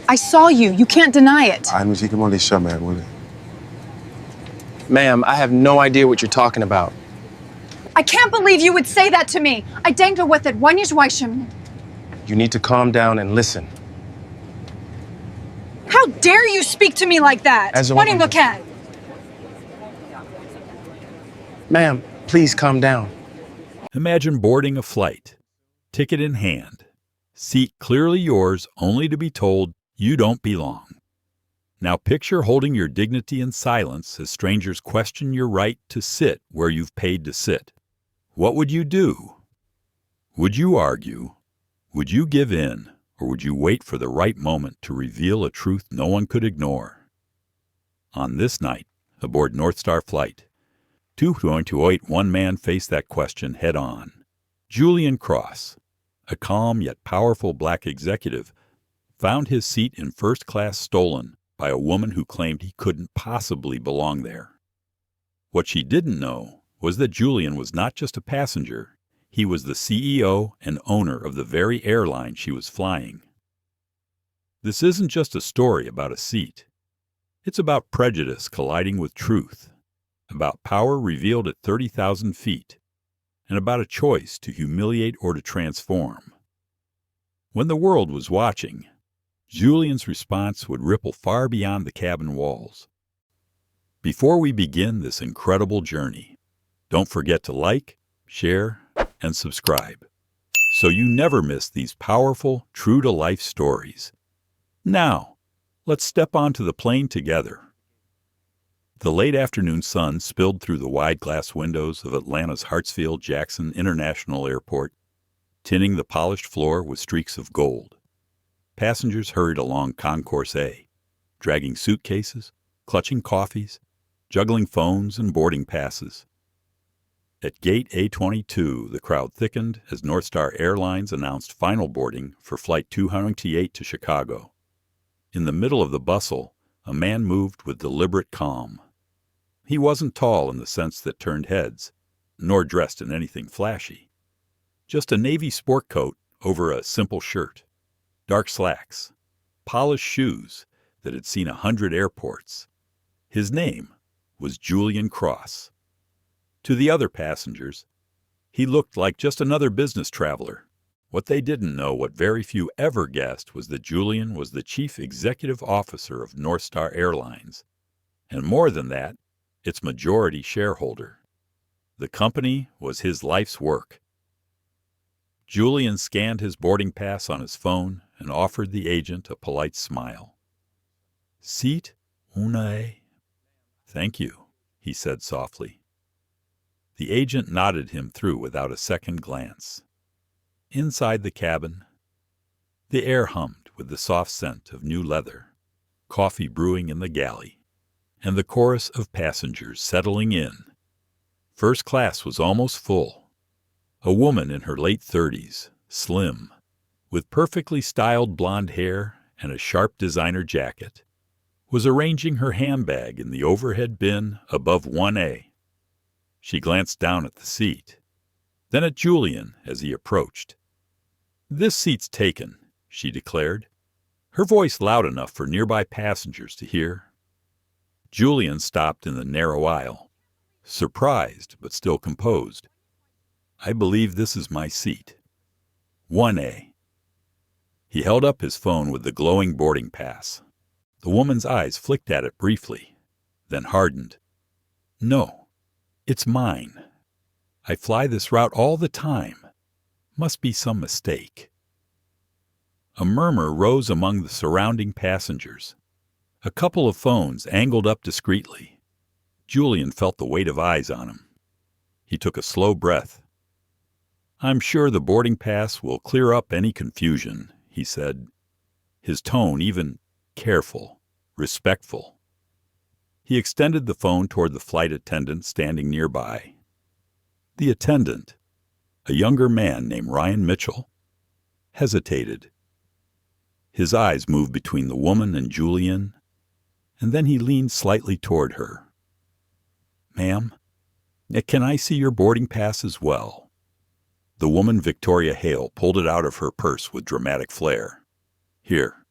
I saw you. You can't deny it. Ma'am, I have no idea what you're talking about. I can't believe you would say that to me. I denkt what that one year. You need to calm down and listen. How dare you speak to me like that? As a What woman. look at? Ma'am, please calm down. Imagine boarding a flight, ticket in hand, seat clearly yours only to be told you don't belong. Now picture holding your dignity in silence as strangers question your right to sit where you've paid to sit. What would you do? Would you argue? Would you give in? Or would you wait for the right moment to reveal a truth no one could ignore? On this night, aboard NorthStar Flight, 2.08, man faced that question head-on. Julian Cross, a calm yet powerful black executive, found his seat in first class stolen by a woman who claimed he couldn't possibly belong there. What she didn't know was that Julian was not just a passenger. He was the CEO and owner of the very airline she was flying. This isn't just a story about a seat. It's about prejudice colliding with truth, about power revealed at 30,000 feet, and about a choice to humiliate or to transform. When the world was watching, Julian's response would ripple far beyond the cabin walls. Before we begin this incredible journey, don't forget to like, share, and subscribe, so you never miss these powerful, true-to-life stories. Now, let's step onto the plane together. The late afternoon sun spilled through the wide glass windows of Atlanta's Hartsfield-Jackson International Airport, tinting the polished floor with streaks of gold. Passengers hurried along Concourse A, dragging suitcases, clutching coffees, juggling phones and boarding passes. At Gate A22, the crowd thickened as NorthStar Airlines announced final boarding for Flight 228 to Chicago. In the middle of the bustle, a man moved with deliberate calm. He wasn't tall in the sense that turned heads, nor dressed in anything flashy. Just a navy sport coat over a simple shirt, dark slacks, polished shoes that had seen 100 airports. His name was Julian Cross. To the other passengers, he looked like just another business traveler. What they didn't know, what very few ever guessed, was that Julian was the chief executive officer of NorthStar Airlines, and more than that, its majority shareholder. The company was his life's work. Julian scanned his boarding pass on his phone and offered the agent a polite smile. "Seat une." "Thank you," he said softly. The agent nodded him through without a second glance. Inside the cabin, the air hummed with the soft scent of new leather, coffee brewing in the galley, and the chorus of passengers settling in. First class was almost full. A woman in her late 30s, slim, with perfectly styled blonde hair and a sharp designer jacket, was arranging her handbag in the overhead bin above 1A. She glanced down at the seat, then at Julian as he approached. "This seat's taken," she declared, her voice loud enough for nearby passengers to hear. Julian stopped in the narrow aisle, surprised but still composed. "I believe this is my seat. 1A. He held up his phone with the glowing boarding pass. The woman's eyes flicked at it briefly, then hardened. "No. It's mine. I fly this route all the time. Must be some mistake." A murmur rose among the surrounding passengers. A couple of phones angled up discreetly. Julian felt the weight of eyes on him. He took a slow breath. "I'm sure the boarding pass will clear up any confusion," he said, his tone even careful, respectful. He extended the phone toward the flight attendant standing nearby. The attendant, a younger man named Ryan Mitchell, hesitated. His eyes moved between the woman and Julian, and then he leaned slightly toward her. "Ma'am, can I see your boarding pass as well?" The woman, Victoria Hale, pulled it out of her purse with dramatic flair. "Here,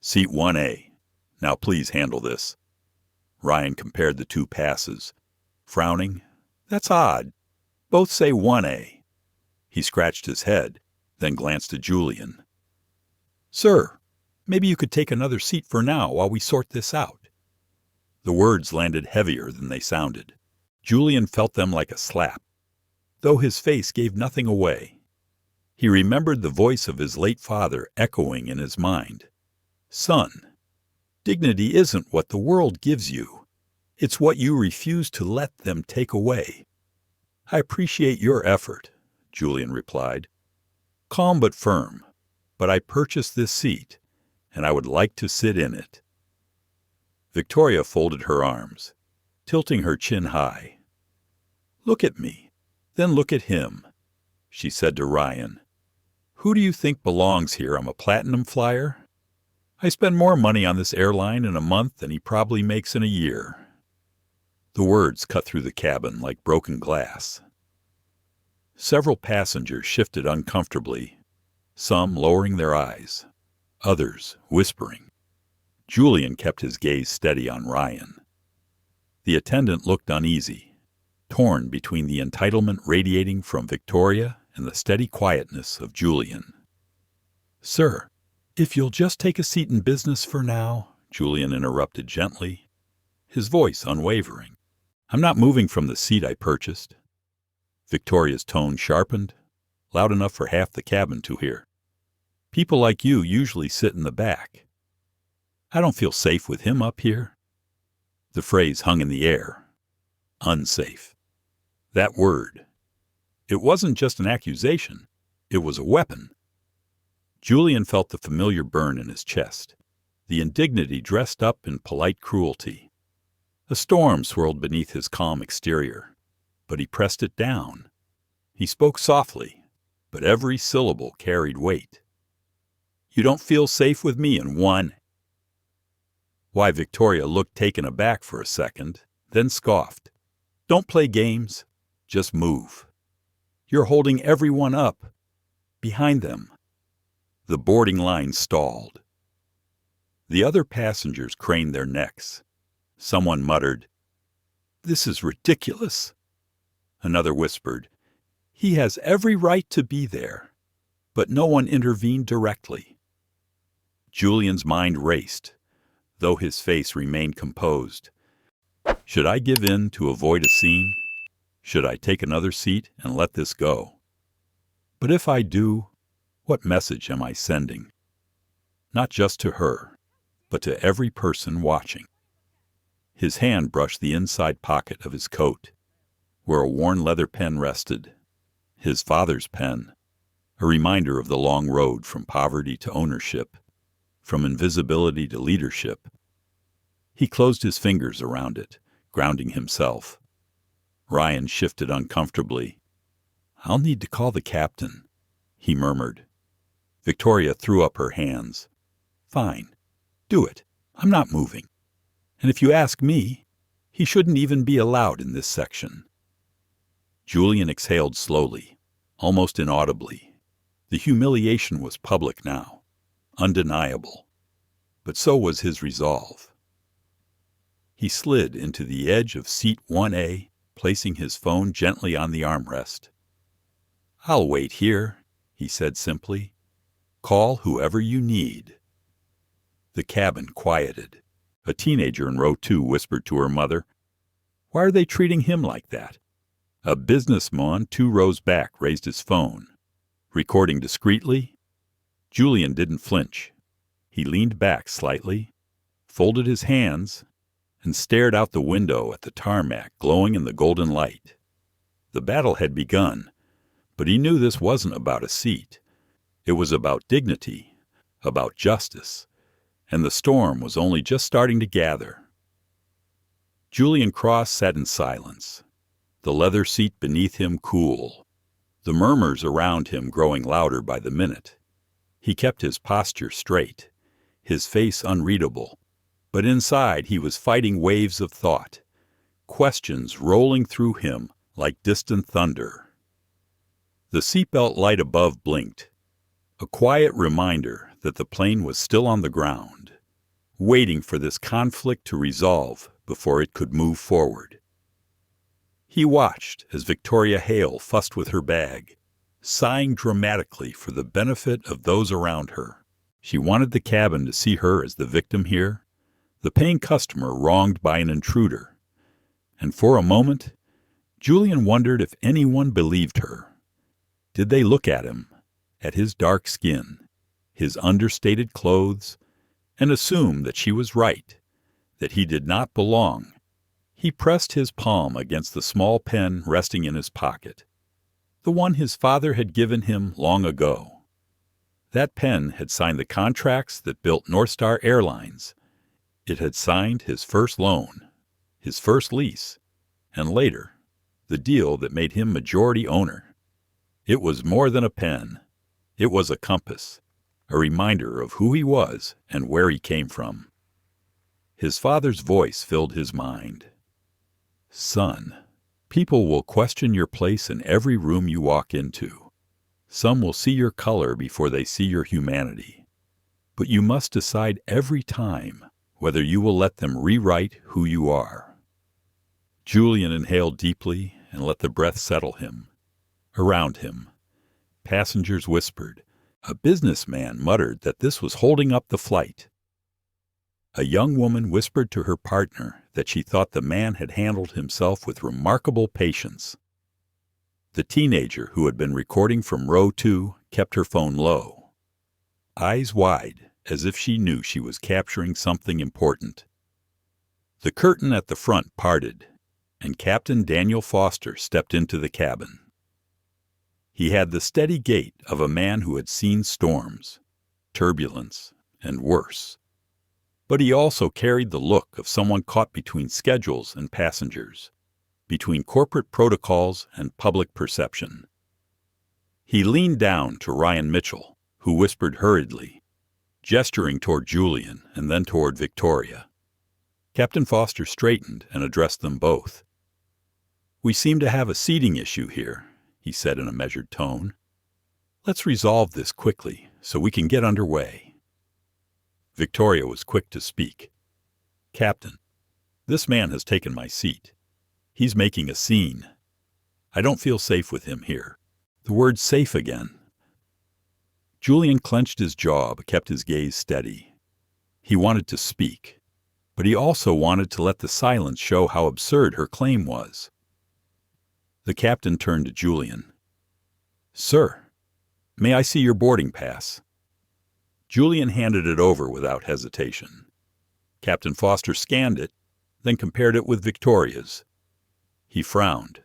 Seat 1A. Now please handle this. Ryan compared the two passes. Frowning. That's odd. Both say 1A. He scratched his head, then glanced at Julian. Sir, maybe you could take another seat for now while we sort this out. The words landed heavier than they sounded. Julian felt them like a slap, though his face gave nothing away. He remembered the voice of his late father echoing in his mind. Son, dignity isn't what the world gives you. It's what you refuse to let them take away. I appreciate your effort, Julian replied. Calm but firm, but I purchased this seat, and I would like to sit in it. Victoria folded her arms, tilting her chin high. Look at me, then look at him, she said to Ryan. Who do you think belongs here? I'm a platinum flyer? I spend more money on this airline in a month than he probably makes in a year. The words cut through the cabin like broken glass. Several passengers shifted uncomfortably, some lowering their eyes, others whispering. Julian kept his gaze steady on Ryan. The attendant looked uneasy, torn between the entitlement radiating from Victoria and the steady quietness of Julian. Sir, if you'll just take a seat in business for now, Julian interrupted gently, his voice unwavering. I'm not moving from the seat I purchased. Victoria's tone sharpened, loud enough for half the cabin to hear. People like you usually sit in the back. I don't feel safe with him up here. The phrase hung in the air. Unsafe. That word. It wasn't just an accusation. It was a weapon. Julian felt the familiar burn in his chest, the indignity dressed up in polite cruelty. A storm swirled beneath his calm exterior, but he pressed it down. He spoke softly, but every syllable carried weight. You don't feel safe with me in one. Why, Victoria looked taken aback for a second, then scoffed. Don't play games, just move. You're holding everyone up, behind them. The boarding line stalled. The other passengers craned their necks. Someone muttered, This is ridiculous. Another whispered, He has every right to be there. But no one intervened directly. Julian's mind raced, though his face remained composed. Should I give in to avoid a scene? Should I take another seat and let this go? But if I do, what message am I sending? Not just to her, but to every person watching. His hand brushed the inside pocket of his coat, where a worn leather pen rested, his father's pen, a reminder of the long road from poverty to ownership, from invisibility to leadership. He closed his fingers around it, grounding himself. Ryan shifted uncomfortably. I'll need to call the captain, he murmured. Victoria threw up her hands. Fine. Do it. I'm not moving. And if you ask me, he shouldn't even be allowed in this section. Julian exhaled slowly, almost inaudibly. The humiliation was public now, undeniable. But so was his resolve. He slid into the edge of seat 1A, placing his phone gently on the armrest. I'll wait here, he said simply. Call whoever you need. The cabin quieted. A teenager in row 2 whispered to her mother, Why are they treating him like that? A businessman 2 rows back raised his phone. Recording discreetly, Julian didn't flinch. He leaned back slightly, folded his hands, and stared out the window at the tarmac glowing in the golden light. The battle had begun, but he knew this wasn't about a seat. It was about dignity, about justice, and the storm was only just starting to gather. Julian Cross sat in silence, the leather seat beneath him cool, the murmurs around him growing louder by the minute. He kept his posture straight, his face unreadable, but inside he was fighting waves of thought, questions rolling through him like distant thunder. The seatbelt light above blinked, a quiet reminder that the plane was still on the ground. waiting for this conflict to resolve before it could move forward. He watched as Victoria Hale fussed with her bag, sighing dramatically for the benefit of those around her. She wanted the cabin to see her as the victim here, the paying customer wronged by an intruder. And for a moment, Julian wondered if anyone believed her. Did they look at him, at his dark skin, his understated clothes, and assume that she was right, that he did not belong? He pressed his palm against the small pen resting in his pocket, the one his father had given him long ago. That pen had signed the contracts that built NorthStar Airlines. It had signed his first loan, his first lease, and later, the deal that made him majority owner. It was more than a pen. It was a compass, a reminder of who he was and where he came from. His father's voice filled his mind. Son, people will question your place in every room you walk into. Some will see your color before they see your humanity. But you must decide every time whether you will let them rewrite who you are. Julian inhaled deeply and let the breath settle him. Around him, passengers whispered. A businessman muttered that this was holding up the flight. A young woman whispered to her partner that she thought the man had handled himself with remarkable patience. The teenager who had been recording from row 2 kept her phone low, eyes wide as if she knew she was capturing something important. The curtain at the front parted, and Captain Daniel Foster stepped into the cabin. He had the steady gait of a man who had seen storms, turbulence, and worse. But he also carried the look of someone caught between schedules and passengers, between corporate protocols and public perception. He leaned down to Ryan Mitchell, who whispered hurriedly, gesturing toward Julian and then toward Victoria. Captain Foster straightened and addressed them both. "We seem to have a seating issue here," he said in a measured tone. "Let's resolve this quickly so we can get underway." Victoria was quick to speak. "Captain, this man has taken my seat. He's making a scene. I don't feel safe with him here." The word safe again. Julian clenched his jaw but kept his gaze steady. He wanted to speak, but he also wanted to let the silence show how absurd her claim was. The captain turned to Julian. "Sir, may I see your boarding pass?" Julian handed it over without hesitation. Captain Foster scanned it, then compared it with Victoria's. He frowned.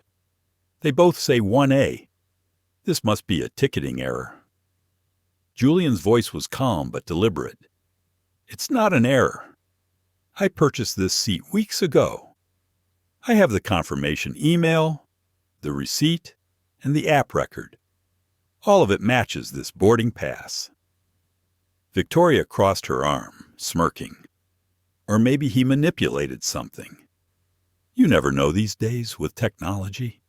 "They both say 1A. This must be a ticketing error." Julian's voice was calm but deliberate. "It's not an error. I purchased this seat weeks ago. I have the confirmation email, the receipt, and the app record. All of it matches this boarding pass." Victoria crossed her arm, smirking. Or maybe he manipulated something. You never know these days with technology.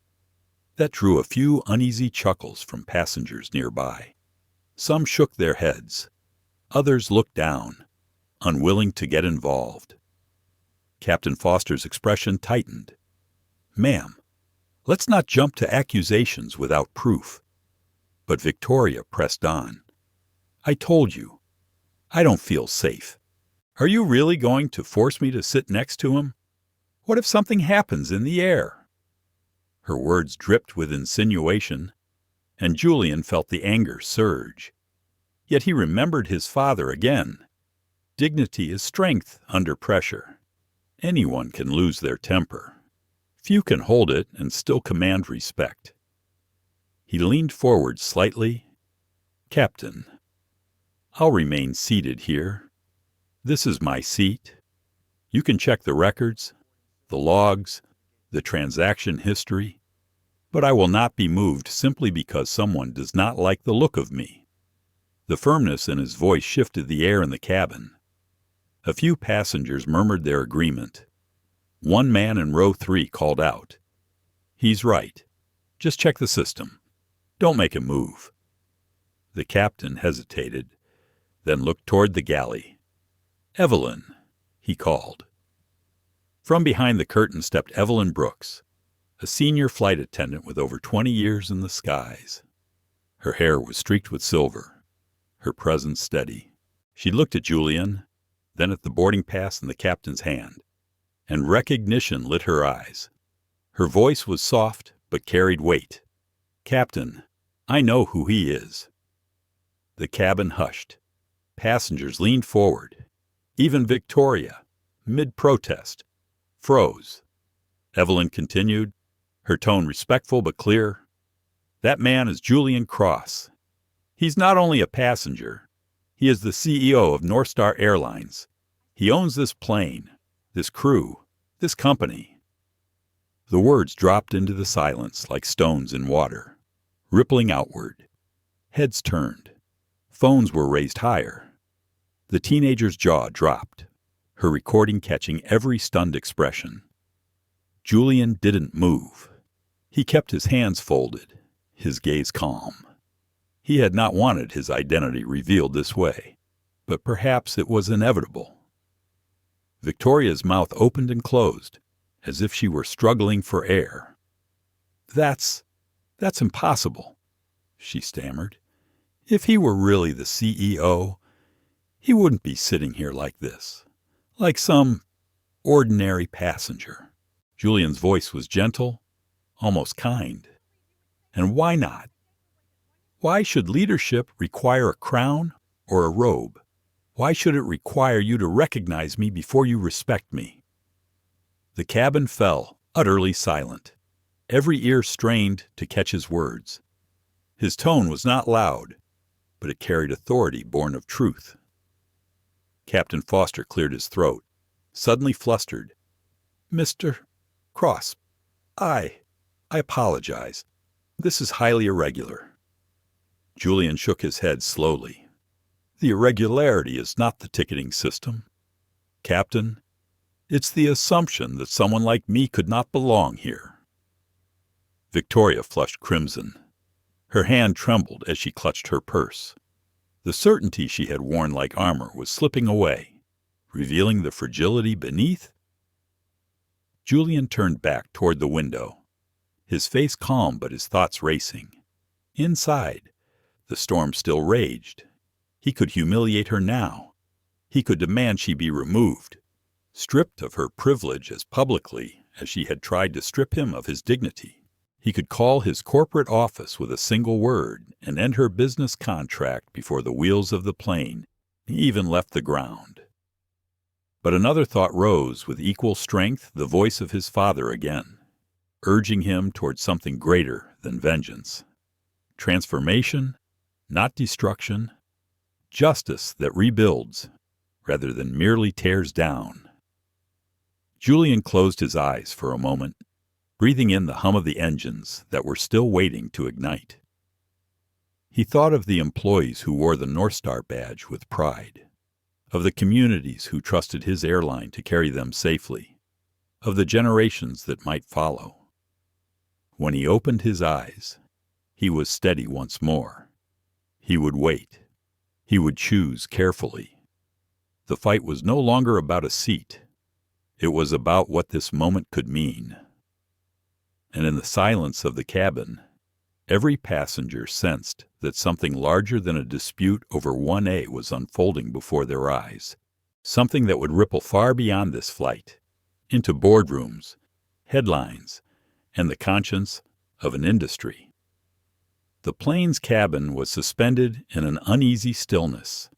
That drew a few uneasy chuckles from passengers nearby. Some shook their heads. Others looked down, unwilling to get involved. Captain Foster's expression tightened. "Ma'am, let's not jump to accusations without proof." But Victoria pressed on. "I told you. I don't feel safe. Are you really going to force me to sit next to him? What if something happens in the air?" Her words dripped with insinuation, and Julian felt the anger surge. Yet he remembered his father again. Dignity is strength under pressure. Anyone can lose their temper. Few can hold it and still command respect. He leaned forward slightly. "Captain, I'll remain seated here. This is my seat. You can check the records, the logs, the transaction history, but I will not be moved simply because someone does not like the look of me." The firmness in his voice shifted the air in the cabin. A few passengers murmured their agreement. One man in row 3 called out, "He's right. Just check the system. Don't make a move." The captain hesitated, then looked toward the galley. "Evelyn, he called. From behind the curtain stepped Evelyn Brooks, a senior flight attendant with over 20 years in the skies. Her hair was streaked with silver, her presence steady. She looked at Julian, then at the boarding pass in the captain's hand, and recognition lit her eyes. Her voice was soft but carried weight. "Captain, I know who he is." The cabin hushed. Passengers leaned forward. Even Victoria, mid-protest, froze. Evelyn continued, her tone respectful but clear. "That man is Julian Cross. He's not only a passenger, he is the CEO of NorthStar Airlines. He owns this plane, this crew, this company." The words dropped into the silence like stones in water, rippling outward. Heads turned. Phones were raised higher. The teenager's jaw dropped, her recording catching every stunned expression. Julian didn't move. He kept his hands folded, his gaze calm. He had not wanted his identity revealed this way, but perhaps it was inevitable. Victoria's mouth opened and closed, as if she were struggling for air. That's impossible," she stammered. "If he were really the CEO, he wouldn't be sitting here like this, like some ordinary passenger." Julian's voice was gentle, almost kind. "And why not? Why should leadership require a crown or a robe? Why should it require you to recognize me before you respect me?" The cabin fell, utterly silent, every ear strained to catch his words. His tone was not loud, but it carried authority born of truth. Captain Foster cleared his throat, suddenly flustered. "Mr. Cross, I apologize. This is highly irregular." Julian shook his head slowly. "The irregularity is not the ticketing system, Captain. It's the assumption that someone like me could not belong here." Victoria flushed crimson. Her hand trembled as she clutched her purse. The certainty she had worn like armor was slipping away, revealing the fragility beneath. Julian turned back toward the window, his face calm but his thoughts racing. Inside, the storm still raged. He could humiliate her now. He could demand she be removed, stripped of her privilege as publicly as she had tried to strip him of his dignity. He could call his corporate office with a single word and end her business contract before the wheels of the plane even left the ground. But another thought rose with equal strength, the voice of his father again, urging him toward something greater than vengeance. Transformation, not destruction. Justice that rebuilds, rather than merely tears down. Julian closed his eyes for a moment, breathing in the hum of the engines that were still waiting to ignite. He thought of the employees who wore the NorthStar badge with pride, of the communities who trusted his airline to carry them safely, of the generations that might follow. When he opened his eyes, he was steady once more. He would wait. He would choose carefully. The fight was no longer about a seat. It was about what this moment could mean. And in the silence of the cabin, every passenger sensed that something larger than a dispute over 1A was unfolding before their eyes, something that would ripple far beyond this flight, into boardrooms, headlines, and the conscience of an industry. The plane's cabin was suspended in an uneasy stillness.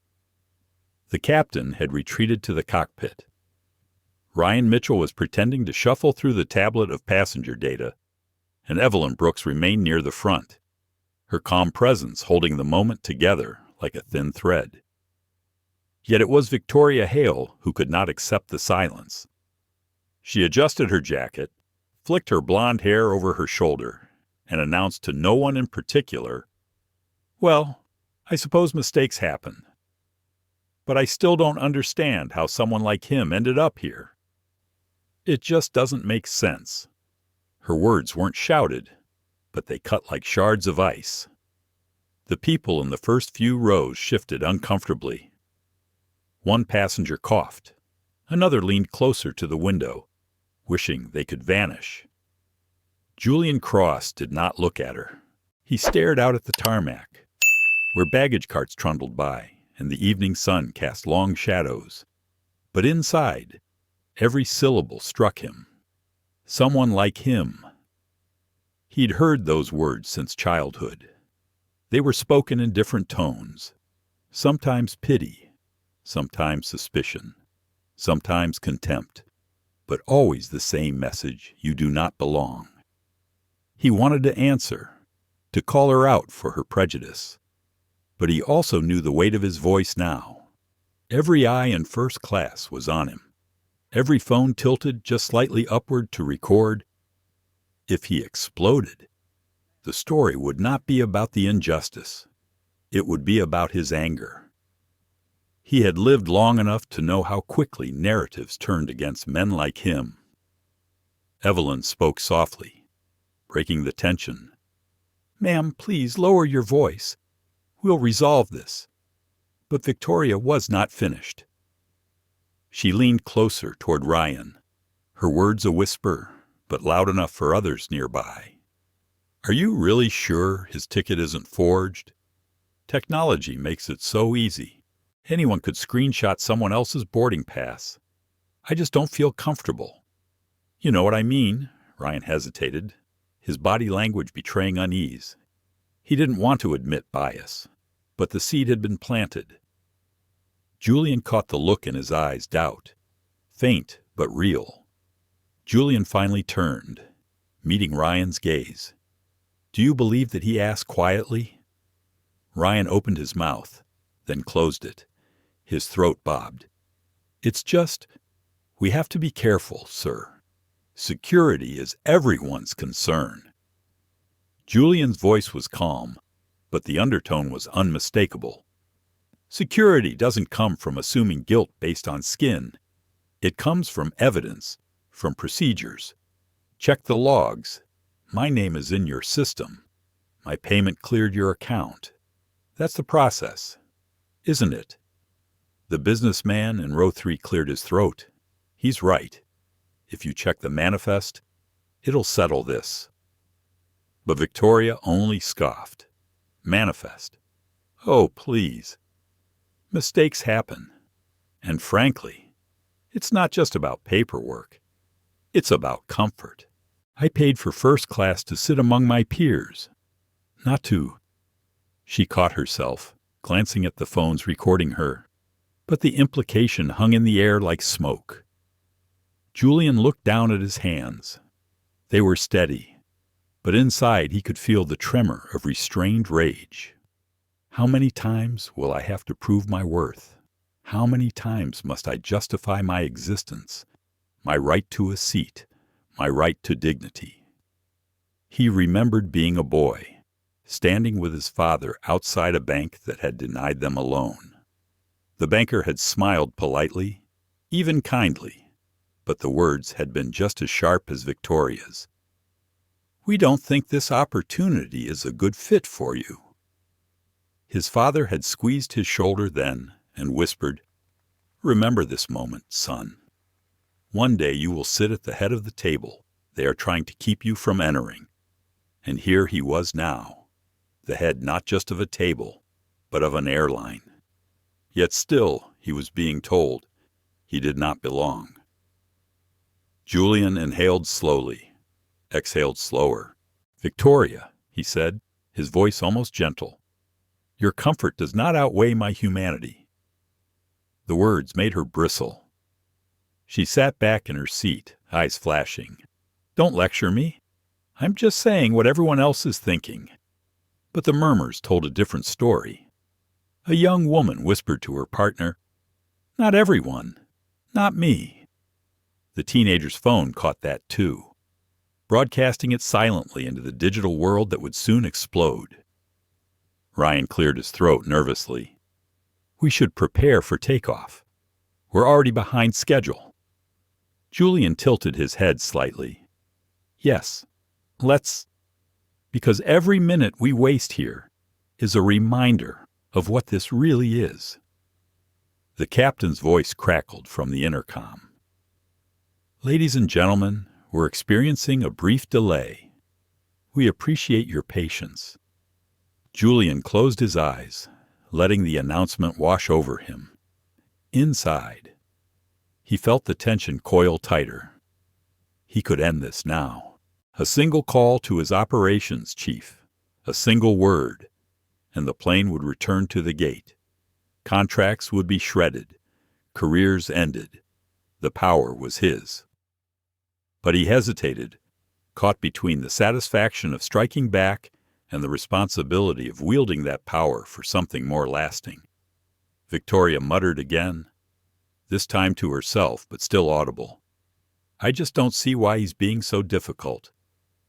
The captain had retreated to the cockpit. Ryan Mitchell was pretending to shuffle through the tablet of passenger data, and Evelyn Brooks remained near the front, her calm presence holding the moment together like a thin thread. Yet it was Victoria Hale who could not accept the silence. She adjusted her jacket, flicked her blonde hair over her shoulder, and announced to no one in particular, "Well, I suppose mistakes happen. But I still don't understand how someone like him ended up here. It just doesn't make sense." Her words weren't shouted, but they cut like shards of ice. The people in the first few rows shifted uncomfortably. One passenger coughed. Another leaned closer to the window, wishing they could vanish. Julian Cross did not look at her. He stared out at the tarmac, where baggage carts trundled by and the evening sun cast long shadows. But inside, every syllable struck him. Someone like him. He'd heard those words since childhood. They were spoken in different tones, sometimes pity, sometimes suspicion, sometimes contempt, but always the same message: you do not belong. He wanted to answer, to call her out for her prejudice, but he also knew the weight of his voice now. Every eye in first class was on him, every phone tilted just slightly upward to record. If he exploded, the story would not be about the injustice. It would be about his anger. He had lived long enough to know how quickly narratives turned against men like him. Evelyn spoke softly, breaking the tension. "Ma'am, please lower your voice. We'll resolve this." But Victoria was not finished. She leaned closer toward Ryan, her words a whisper, but loud enough for others nearby. "Are you really sure his ticket isn't forged? Technology makes it so easy. Anyone could screenshot someone else's boarding pass. I just don't feel comfortable." "You know what I mean," Ryan hesitated, his body language betraying unease. He didn't want to admit bias, but the seed had been planted. Julian caught the look in his eyes, doubt, faint but real. Julian finally turned, meeting Ryan's gaze. "Do you believe that he asked quietly?" Ryan opened his mouth, then closed it. His throat bobbed. "It's just, we have to be careful, sir. Security is everyone's concern." Julian's voice was calm, but the undertone was unmistakable. Security doesn't come from assuming guilt based on skin. It comes from evidence, from procedures. Check the logs. My name is in your system. My payment cleared your account. That's the process, isn't it? The businessman in row 3 cleared his throat. He's right. If you check the manifest, it'll settle this. But Victoria only scoffed. Manifest? Oh, please. Mistakes happen. And frankly, it's not just about paperwork. It's about comfort. I paid for first class to sit among my peers, not to... She caught herself, glancing at the phones recording her, but the implication hung in the air like smoke. Julian looked down at his hands. They were steady, but inside he could feel the tremor of restrained rage. How many times will I have to prove my worth? How many times must I justify my existence, my right to a seat, my right to dignity? He remembered being a boy, standing with his father outside a bank that had denied them a loan. The banker had smiled politely, even kindly, but the words had been just as sharp as Victoria's. "We don't think this opportunity is a good fit for you." His father had squeezed his shoulder then and whispered, "Remember this moment, son. One day you will sit at the head of the table they are trying to keep you from entering." And here he was now, the head not just of a table, but of an airline. Yet still he was being told he did not belong. Julian inhaled slowly, exhaled slower. "Victoria," he said, his voice almost gentle, "your comfort does not outweigh my humanity." The words made her bristle. She sat back in her seat, eyes flashing. "Don't lecture me. I'm just saying what everyone else is thinking." But the murmurs told a different story. A young woman whispered to her partner, "Not everyone. Not me." The teenager's phone caught that too, broadcasting it silently into the digital world that would soon explode. Ryan cleared his throat nervously. "We should prepare for takeoff. We're already behind schedule." Julian tilted his head slightly. "Yes, let's... because every minute we waste here is a reminder of what this really is." The captain's voice crackled from the intercom. "Ladies and gentlemen, we're experiencing a brief delay. We appreciate your patience." Julian closed his eyes, letting the announcement wash over him. Inside, he felt the tension coil tighter. He could end this now. A single call to his operations chief, a single word, and the plane would return to the gate. Contracts would be shredded, careers ended. The power was his. But he hesitated, caught between the satisfaction of striking back and the responsibility of wielding that power for something more lasting. Victoria muttered again, this time to herself, but still audible. "I just don't see why he's being so difficult.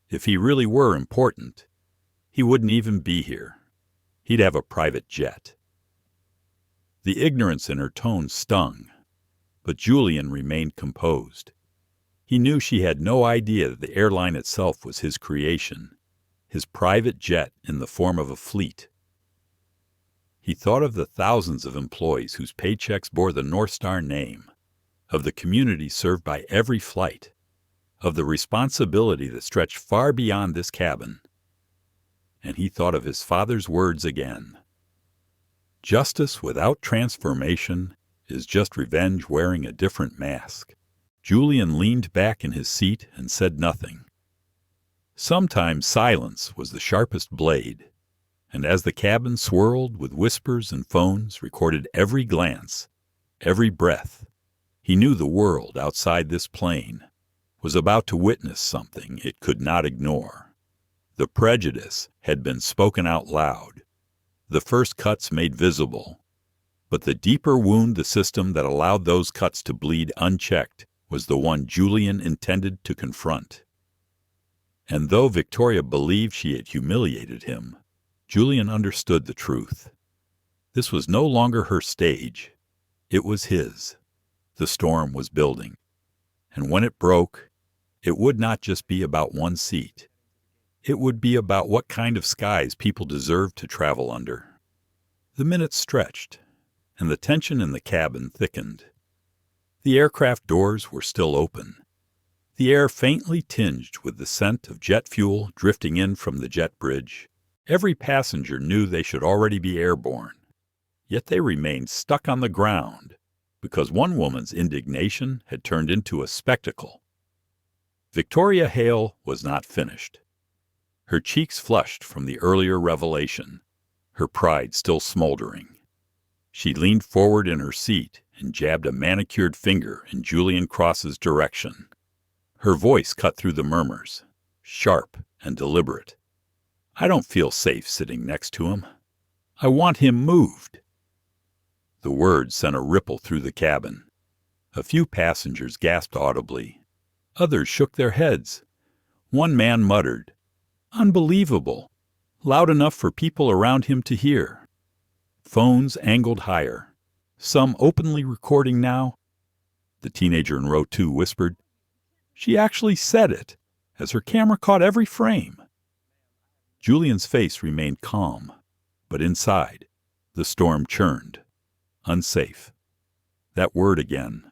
If he really were important, he wouldn't even be here. He'd have a private jet." The ignorance in her tone stung, but Julian remained composed. He knew she had no idea that the airline itself was his creation, his private jet in the form of a fleet. He thought of the thousands of employees whose paychecks bore the NorthStar name, of the community served by every flight, of the responsibility that stretched far beyond this cabin. And he thought of his father's words again. Justice without transformation is just revenge wearing a different mask. Julian leaned back in his seat and said nothing. Sometimes silence was the sharpest blade, and as the cabin swirled with whispers and phones recorded every glance, every breath, he knew the world outside this plane was about to witness something it could not ignore. The prejudice had been spoken out loud, the first cuts made visible, but the deeper wound the system that allowed those cuts to bleed unchecked was the one Julian intended to confront. And though Victoria believed she had humiliated him, Julian understood the truth. This was no longer her stage. It was his. The storm was building. And when it broke, it would not just be about one seat. It would be about what kind of skies people deserved to travel under. The minutes stretched, and the tension in the cabin thickened. The aircraft doors were still open, the air faintly tinged with the scent of jet fuel drifting in from the jet bridge. Every passenger knew they should already be airborne, yet they remained stuck on the ground because one woman's indignation had turned into a spectacle. Victoria Hale was not finished. Her cheeks flushed from the earlier revelation, her pride still smoldering. She leaned forward in her seat and jabbed a manicured finger in Julian Cross's direction. Her voice cut through the murmurs, sharp and deliberate. "I don't feel safe sitting next to him. I want him moved." The words sent a ripple through the cabin. A few passengers gasped audibly. Others shook their heads. One man muttered, "Unbelievable," loud enough for people around him to hear. Phones angled higher, some openly recording now. The teenager in row 2 whispered, "She actually said it," as her camera caught every frame. Julian's face remained calm, but inside, the storm churned. Unsafe. That word again,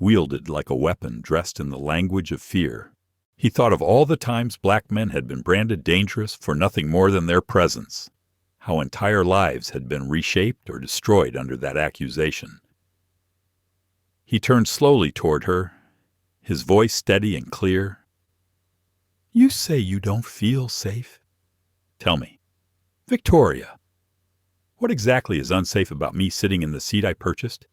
wielded like a weapon dressed in the language of fear. He thought of all the times black men had been branded dangerous for nothing more than their presence, how entire lives had been reshaped or destroyed under that accusation. He turned slowly toward her, his voice steady and clear. "You say you don't feel safe? Tell me, Victoria, what exactly is unsafe about me sitting in the seat I purchased?"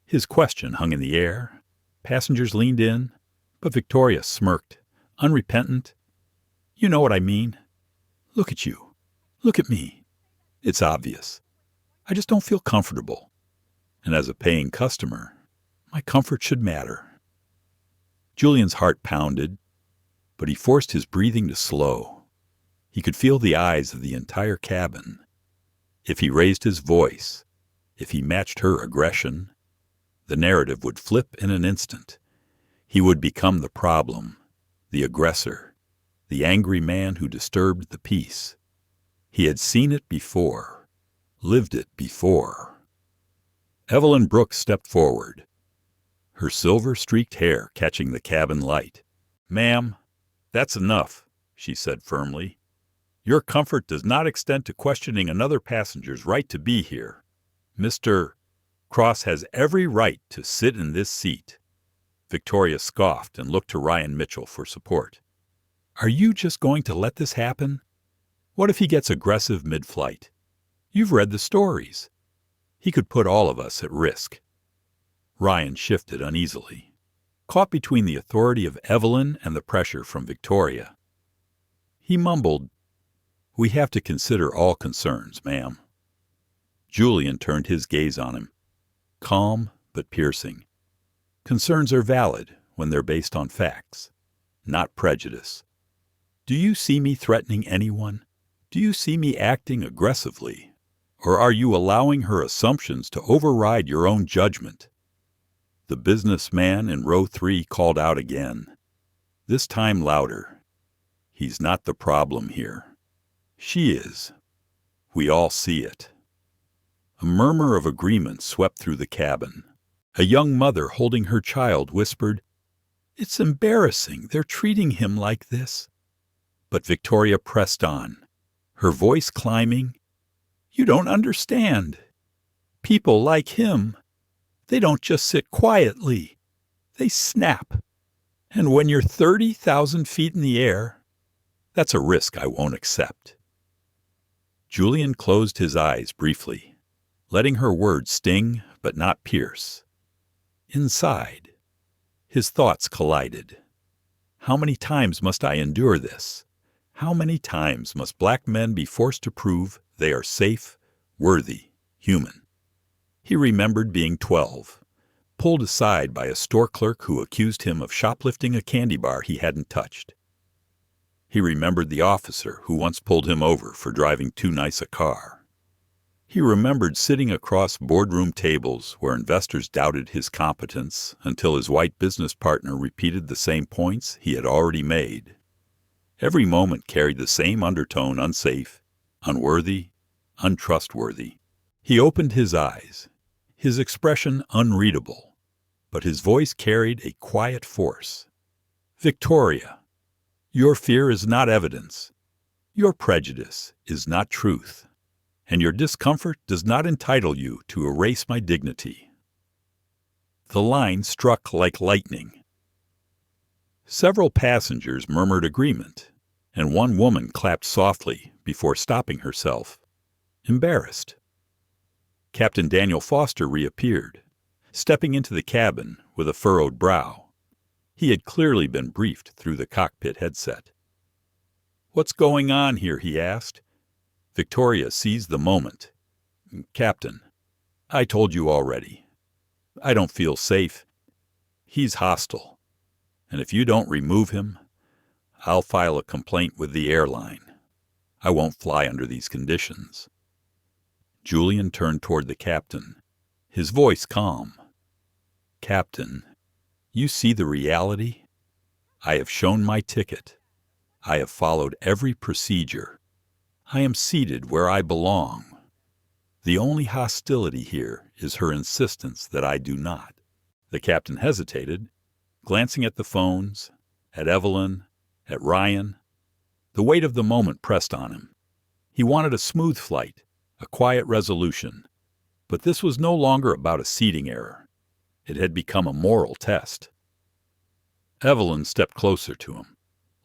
His question hung in the air. Passengers leaned in, but Victoria smirked, unrepentant. "You know what I mean. Look at you. Look at me. It's obvious. I just don't feel comfortable. And as a paying customer, my comfort should matter." Julian's heart pounded, but he forced his breathing to slow. He could feel the eyes of the entire cabin. If he raised his voice, if he matched her aggression, the narrative would flip in an instant. He would become the problem, the aggressor, the angry man who disturbed the peace. He had seen it before, lived it before. Evelyn Brooks stepped forward, her silver-streaked hair catching the cabin light. "Ma'am, that's enough," she said firmly. "Your comfort does not extend to questioning another passenger's right to be here. Mr. Cross has every right to sit in this seat." Victoria scoffed and looked to Ryan Mitchell for support. "Are you just going to let this happen? What if he gets aggressive mid-flight? You've read the stories. He could put all of us at risk." Ryan shifted uneasily, caught between the authority of Evelyn and the pressure from Victoria. He mumbled, "We have to consider all concerns, ma'am." Julian turned his gaze on him, calm but piercing. Concerns are valid when they're based on facts, not prejudice. Do you see me threatening anyone? Do you see me acting aggressively? Or are you allowing her assumptions to override your own judgment? The businessman in row 3 called out again, this time louder. He's not the problem here. She is. We all see it. A murmur of agreement swept through the cabin. A young mother holding her child whispered, "It's embarrassing. They're treating him like this." But Victoria pressed on, her voice climbing. "You don't understand. People like him, they don't just sit quietly. They snap. And when you're 30,000 feet in the air, that's a risk I won't accept." Julian closed his eyes briefly, letting her words sting but not pierce. Inside, his thoughts collided. How many times must I endure this? How many times must black men be forced to prove they are safe, worthy, human? He remembered being 12, pulled aside by a store clerk who accused him of shoplifting a candy bar he hadn't touched. He remembered the officer who once pulled him over for driving too nice a car. He remembered sitting across boardroom tables where investors doubted his competence until his white business partner repeated the same points he had already made. Every moment carried the same undertone: unsafe, unworthy, untrustworthy. He opened his eyes, his expression unreadable, but his voice carried a quiet force. "Victoria, your fear is not evidence. Your prejudice is not truth. And your discomfort does not entitle you to erase my dignity." The line struck like lightning. Several passengers murmured agreement, and one woman clapped softly before stopping herself, embarrassed. Captain Daniel Foster reappeared, stepping into the cabin with a furrowed brow. He had clearly been briefed through the cockpit headset. "What's going on here?" he asked. Victoria seized the moment. "Captain, I told you already. I don't feel safe. He's hostile. And if you don't remove him, I'll file a complaint with the airline. I won't fly under these conditions." Julian turned toward the captain, his voice calm. "Captain, you see the reality? I have shown my ticket. I have followed every procedure. I am seated where I belong. The only hostility here is her insistence that I do not." The captain hesitated, glancing at the phones, at Evelyn, at Ryan. The weight of the moment pressed on him. He wanted a smooth flight, a quiet resolution. But this was no longer about a seating error. It had become a moral test. Evelyn stepped closer to him,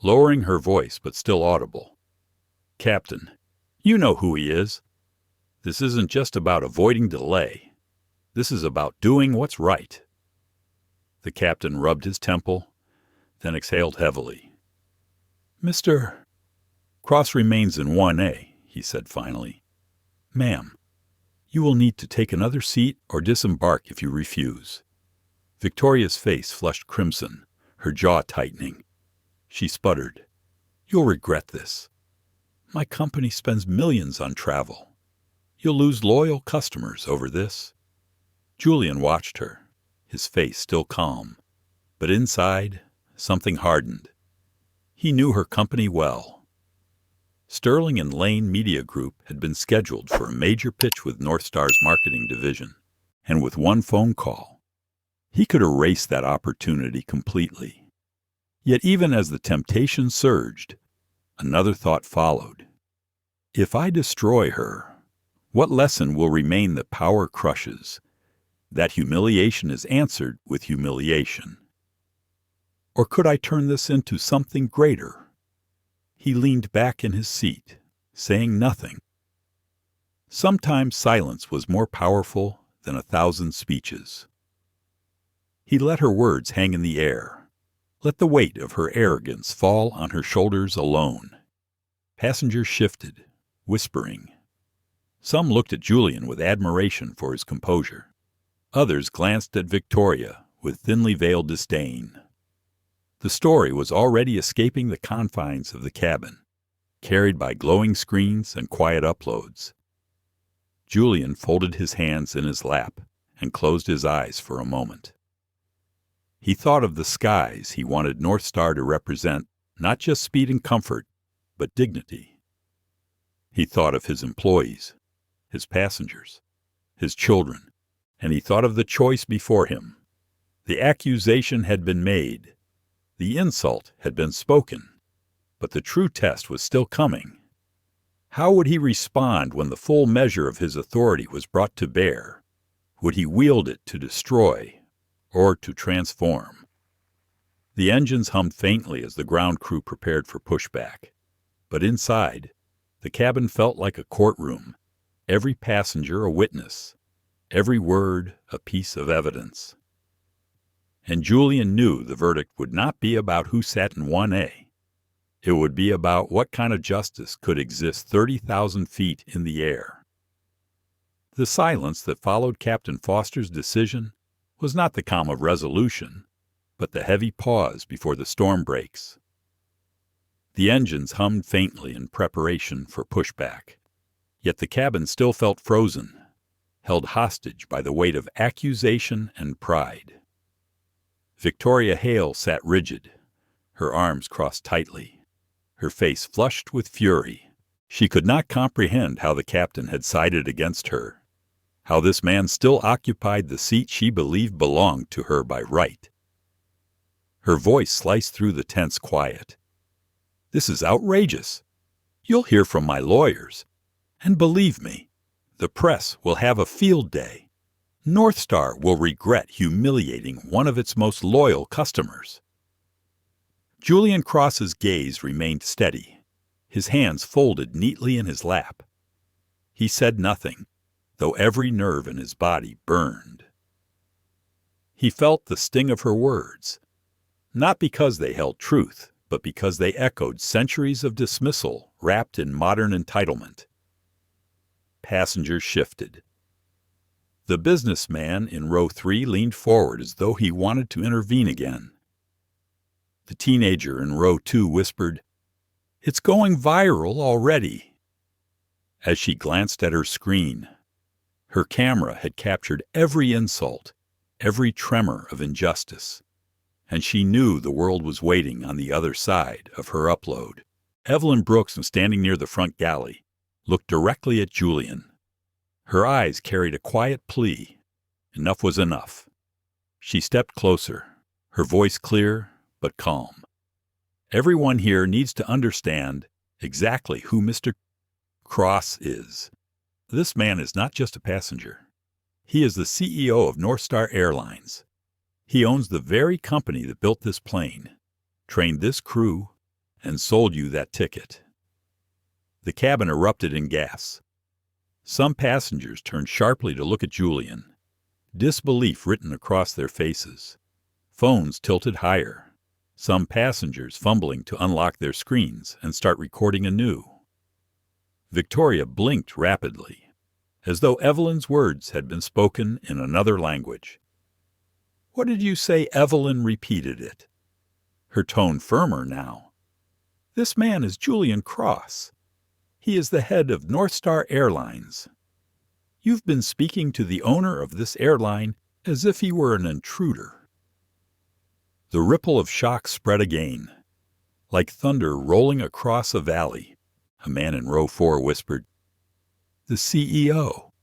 lowering her voice but still audible. "Captain, you know who he is. This isn't just about avoiding delay. This is about doing what's right." The captain rubbed his temple, then exhaled heavily. "Mr. Cross remains in 1A, he said finally. "Ma'am, you will need to take another seat or disembark if you refuse." Victoria's face flushed crimson, her jaw tightening. She sputtered, "You'll regret this. My company spends millions on travel. You'll lose loyal customers over this." Julian watched her, his face still calm, but inside, something hardened. He knew her company well. Sterling and Lane Media Group had been scheduled for a major pitch with NorthStar's marketing division. And with one phone call, he could erase that opportunity completely. Yet even as the temptation surged, another thought followed. If I destroy her, what lesson will remain that power crushes, that humiliation is answered with humiliation? Or could I turn this into something greater? He leaned back in his seat, saying nothing. Sometimes silence was more powerful than 1,000 speeches. He let her words hang in the air, let the weight of her arrogance fall on her shoulders alone. Passengers shifted, whispering. Some looked at Julian with admiration for his composure. Others glanced at Victoria with thinly veiled disdain. The story was already escaping the confines of the cabin, carried by glowing screens and quiet uploads. Julian folded his hands in his lap and closed his eyes for a moment. He thought of the skies he wanted NorthStar to represent, not just speed and comfort, but dignity. He thought of his employees, his passengers, his children, and he thought of the choice before him. The accusation had been made. The insult had been spoken. But the true test was still coming. How would he respond when the full measure of his authority was brought to bear? Would he wield it to destroy or to transform? The engines hummed faintly as the ground crew prepared for pushback. But inside, the cabin felt like a courtroom, every passenger a witness, every word a piece of evidence. And Julian knew the verdict would not be about who sat in 1A. It would be about what kind of justice could exist 30,000 feet in the air. The silence that followed Captain Foster's decision was not the calm of resolution, but the heavy pause before the storm breaks. The engines hummed faintly in preparation for pushback, yet the cabin still felt frozen, held hostage by the weight of accusation and pride. Victoria Hale sat rigid, her arms crossed tightly, her face flushed with fury. She could not comprehend how the captain had sided against her, how this man still occupied the seat she believed belonged to her by right. Her voice sliced through the tense quiet. "This is outrageous. You'll hear from my lawyers. And believe me, the press will have a field day. NorthStar will regret humiliating one of its most loyal customers." Julian Cross's gaze remained steady, his hands folded neatly in his lap. He said nothing, though every nerve in his body burned. He felt the sting of her words, not because they held truth, but because they echoed centuries of dismissal wrapped in modern entitlement. Passengers shifted. The businessman in row 3 leaned forward as though he wanted to intervene again. The teenager in row 2 whispered, "It's going viral already." As she glanced at her screen, her camera had captured every insult, every tremor of injustice, and she knew the world was waiting on the other side of her upload. Evelyn Brooks, standing near the front galley, looked directly at Julian. Her eyes carried a quiet plea. Enough was enough. She stepped closer, her voice clear but calm. "Everyone here needs to understand exactly who Mr. Cross is. This man is not just a passenger. He is the CEO of NorthStar Airlines. He owns the very company that built this plane, trained this crew, and sold you that ticket." The cabin erupted in gasps. Some passengers turned sharply to look at Julian, disbelief written across their faces. Phones tilted higher, some passengers fumbling to unlock their screens and start recording anew. Victoria blinked rapidly, as though Evelyn's words had been spoken in another language. "What did you say?" Evelyn repeated it, her tone firmer now. "This man is Julian Cross. He is the head of NorthStar Airlines. You've been speaking to the owner of this airline as if he were an intruder." The ripple of shock spread again, like thunder rolling across a valley. A man in row 4 whispered, "The CEO.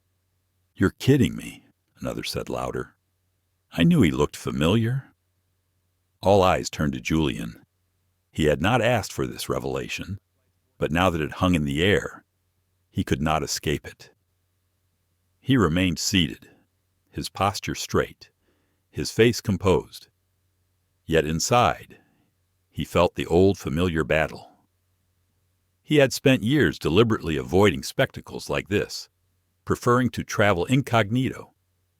You're kidding me. another said louder. I knew he looked familiar. All eyes turned to Julian. He had not asked for this revelation, but now that it hung in the air, he could not escape it. He remained seated, his posture straight, his face composed. Yet inside, he felt the old familiar battle. He had spent years deliberately avoiding spectacles like this, preferring to travel incognito,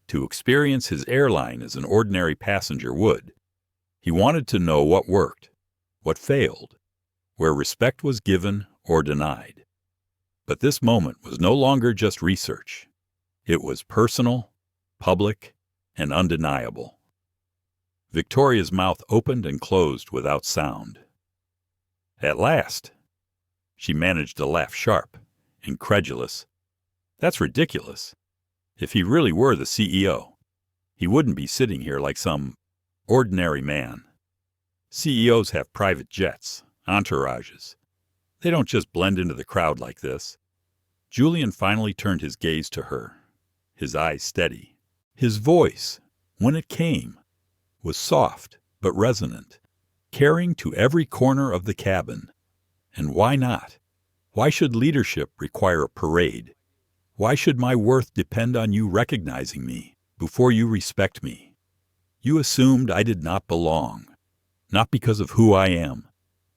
to experience his airline as an ordinary passenger would. He wanted to know what worked, what failed, where respect was given or denied. But this moment was no longer just research. It was personal, public, and undeniable. Victoria's mouth opened and closed without sound. At last, she managed to laugh sharp, incredulous. That's ridiculous. If he really were the CEO, he wouldn't be sitting here like some ordinary man. CEOs have private jets, entourages. They don't just blend into the crowd like this. Julian finally turned his gaze to her, his eyes steady. His voice, when it came, was soft but resonant, carrying to every corner of the cabin. And why not? Why should leadership require a parade? Why should my worth depend on you recognizing me before you respect me? You assumed I did not belong, not because of who I am,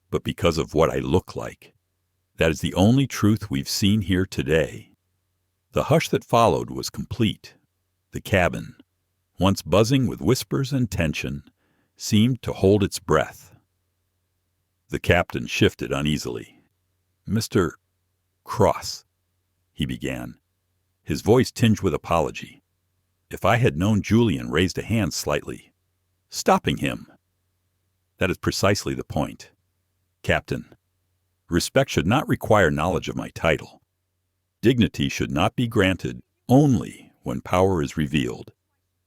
but because of what I look like. That is the only truth we've seen here today. The hush that followed was complete. The cabin, once buzzing with whispers and tension, seemed to hold its breath. The captain shifted uneasily. Mr. Cross, he began, his voice tinged with apology. If I had known, Julian raised a hand slightly, stopping him. That is precisely the point. Captain, respect should not require knowledge of my title. Dignity should not be granted only when power is revealed.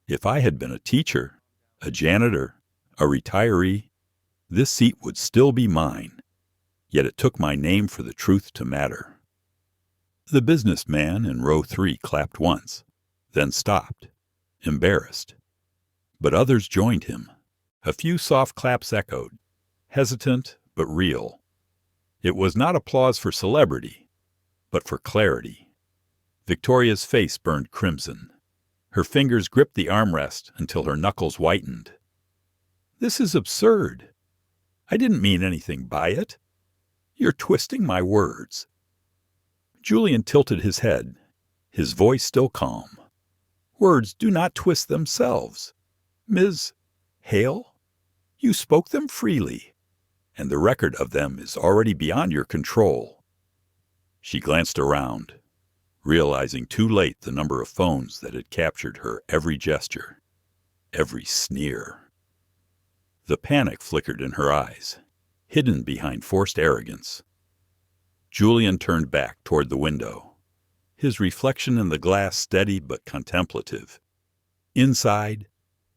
If I had been a teacher, a janitor, a retiree, this seat would still be mine. Yet it took my name for the truth to matter. The businessman in row 3 clapped once, then stopped, embarrassed. But others joined him. A few soft claps echoed, hesitant but real. It was not applause for celebrity, but for clarity. Victoria's face burned crimson. Her fingers gripped the armrest until her knuckles whitened. This is absurd. I didn't mean anything by it. You're twisting my words. Julian tilted his head, his voice still calm. Words do not twist themselves. Ms. Hale, you spoke them freely, and the record of them is already beyond your control. She glanced around, realizing too late the number of phones that had captured her every gesture, every sneer. The panic flickered in her eyes, hidden behind forced arrogance. Julian turned back toward the window, his reflection in the glass steady but contemplative. Inside,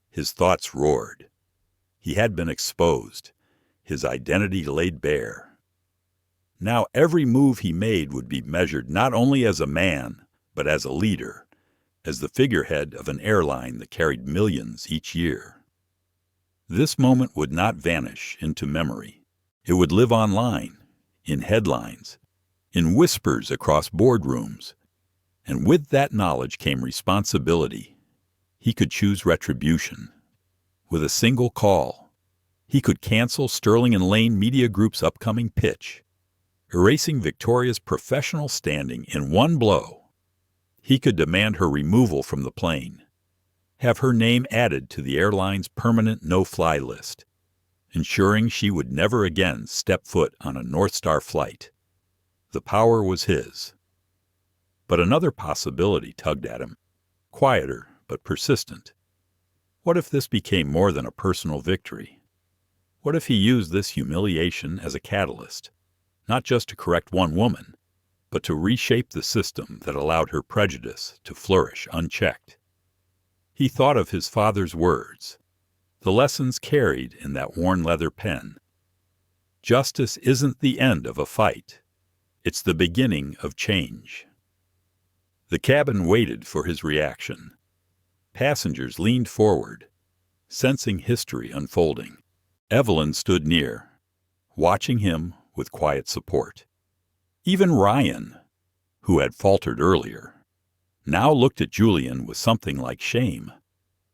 his thoughts roared. He had been exposed, his identity laid bare. Now every move he made would be measured not only as a man, but as a leader, as the figurehead of an airline that carried millions each year. This moment would not vanish into memory. It would live online, in headlines, in whispers across boardrooms. And with that knowledge came responsibility. He could choose retribution. With a single call, he could cancel Sterling and Lane Media Group's upcoming pitch, erasing Victoria's professional standing in one blow. He could demand her removal from the plane, have her name added to the airline's permanent no-fly list, ensuring she would never again step foot on a NorthStar flight. The power was his. But another possibility tugged at him, quieter but persistent. What if this became more than a personal victory? What if he used this humiliation as a catalyst, not just to correct one woman, but to reshape the system that allowed her prejudice to flourish unchecked? He thought of his father's words, the lessons carried in that worn leather pen. Justice isn't the end of a fight. It's the beginning of change. The cabin waited for his reaction. Passengers leaned forward, sensing history unfolding. Evelyn stood near, watching him with quiet support. Even Ryan, who had faltered earlier, now looked at Julian with something like shame,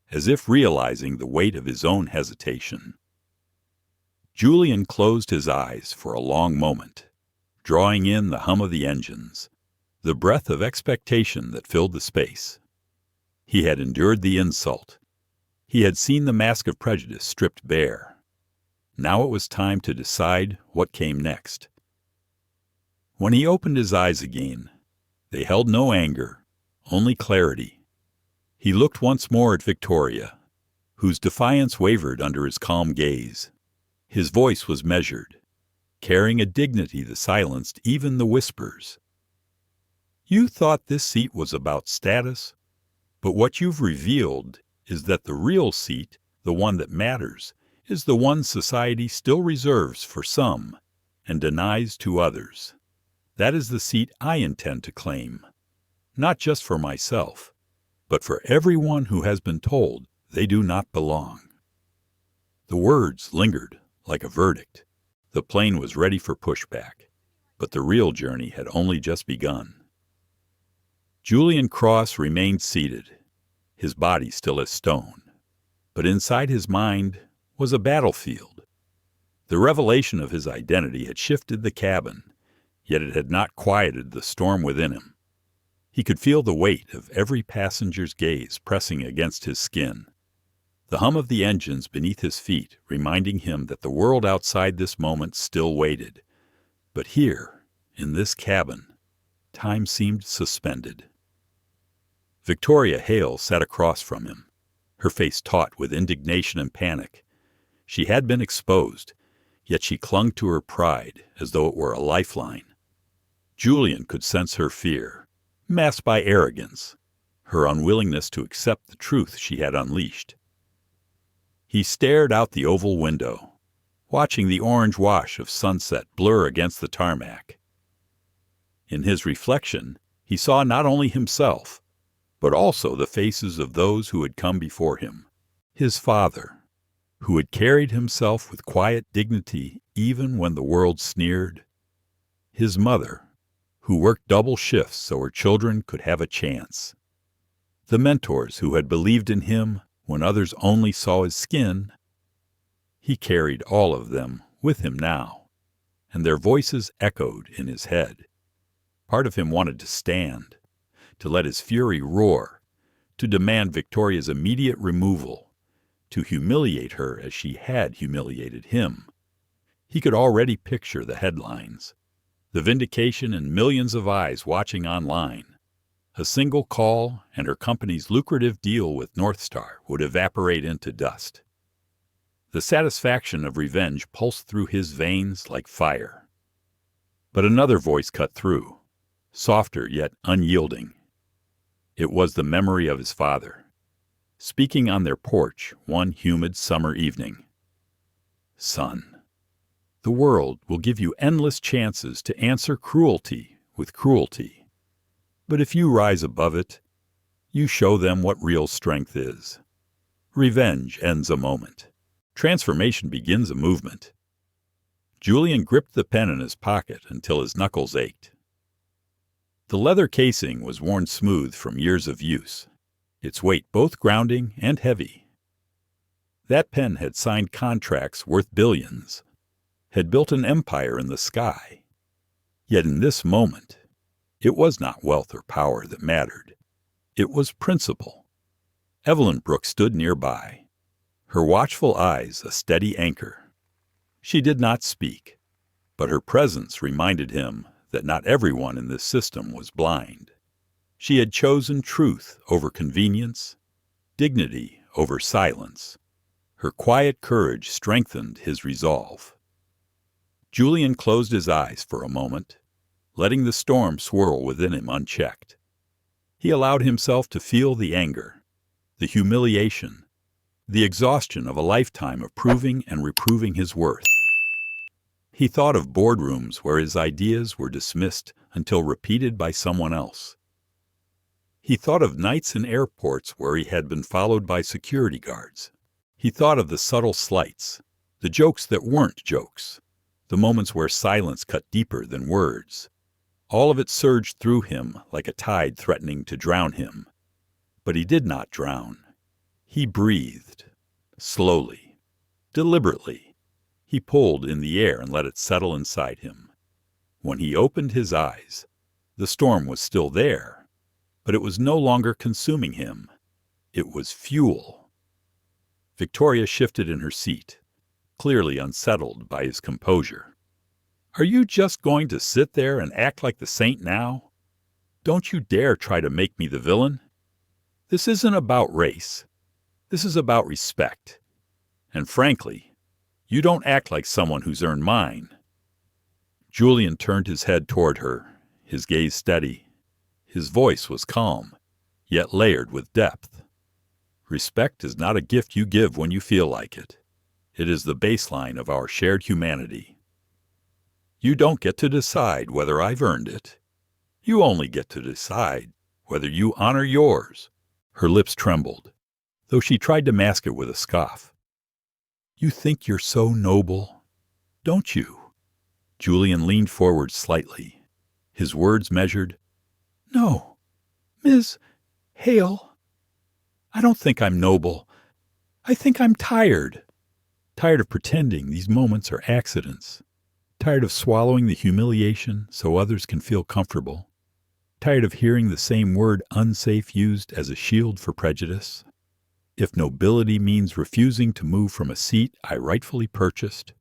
as if realizing the weight of his own hesitation. Julian closed his eyes for a long moment, drawing in the hum of the engines, the breath of expectation that filled the space. He had endured the insult. He had seen the mask of prejudice stripped bare. Now it was time to decide what came next. When he opened his eyes again, they held no anger, only clarity. He looked once more at Victoria, whose defiance wavered under his calm gaze. His voice was measured, carrying a dignity that silenced even the whispers. "You thought this seat was about status, but what you've revealed is that the real seat, the one that matters, is the one society still reserves for some and denies to others. That is the seat I intend to claim, not just for myself, but for everyone who has been told they do not belong." The words lingered like a verdict. The plane was ready for pushback, but the real journey had only just begun. Julian Cross remained seated, his body still as stone, but inside his mind was a battlefield. The revelation of his identity had shifted the cabin, yet it had not quieted the storm within him. He could feel the weight of every passenger's gaze pressing against his skin, the hum of the engines beneath his feet reminding him that the world outside this moment still waited. But here, in this cabin, time seemed suspended. Victoria Hale sat across from him, her face taut with indignation and panic. She had been exposed, yet she clung to her pride as though it were a lifeline. Julian could sense her fear, masked by arrogance, her unwillingness to accept the truth she had unleashed. He stared out the oval window, watching the orange wash of sunset blur against the tarmac. In his reflection, he saw not only himself, but also the faces of those who had come before him. His father, who had carried himself with quiet dignity even when the world sneered. His mother, who worked double shifts so her children could have a chance. The mentors who had believed in him when others only saw his skin. He carried all of them with him now, and their voices echoed in his head. Part of him wanted to stand, to let his fury roar, to demand Victoria's immediate removal, to humiliate her as she had humiliated him. He could already picture the headlines, the vindication in millions of eyes watching online. A single call and her company's lucrative deal with NorthStar would evaporate into dust. The satisfaction of revenge pulsed through his veins like fire. But another voice cut through, softer yet unyielding. It was the memory of his father, speaking on their porch one humid summer evening. "Son, the world will give you endless chances to answer cruelty with cruelty. But if you rise above it, you show them what real strength is. Revenge ends a moment. Transformation begins a movement." Julian gripped the pen in his pocket until his knuckles ached. The leather casing was worn smooth from years of use, its weight both grounding and heavy. That pen had signed contracts worth billions, had built an empire in the sky. Yet in this moment, it was not wealth or power that mattered. It was principle. Evelyn Brooks stood nearby, her watchful eyes a steady anchor. She did not speak, but her presence reminded him that not everyone in this system was blind. She had chosen truth over convenience, dignity over silence. Her quiet courage strengthened his resolve. Julian closed his eyes for a moment, letting the storm swirl within him unchecked. He allowed himself to feel the anger, the humiliation, the exhaustion of a lifetime of proving and reproving his worth. He thought of boardrooms where his ideas were dismissed until repeated by someone else. He thought of nights in airports where he had been followed by security guards. He thought of the subtle slights, the jokes that weren't jokes, the moments where silence cut deeper than words. All of it surged through him like a tide threatening to drown him. But he did not drown. He breathed, slowly, deliberately. He pulled in the air and let it settle inside him. When he opened his eyes, the storm was still there, but it was no longer consuming him. It was fuel. Victoria shifted in her seat, clearly unsettled by his composure. "Are you just going to sit there and act like the saint now? Don't you dare try to make me the villain. This isn't about race. This is about respect. And frankly, you don't act like someone who's earned mine." Julian turned his head toward her, his gaze steady. His voice was calm, yet layered with depth. "Respect is not a gift you give when you feel like it. It is the baseline of our shared humanity. You don't get to decide whether I've earned it. You only get to decide whether you honor yours." Her lips trembled, though she tried to mask it with a scoff. "You think you're so noble, don't you?" Julian leaned forward slightly, his words measured. "No, Ms. Hale, I don't think I'm noble. I think I'm tired. Tired of pretending these moments are accidents. Tired of swallowing the humiliation so others can feel comfortable. Tired of hearing the same word unsafe used as a shield for prejudice. If nobility means refusing to move from a seat I rightfully purchased,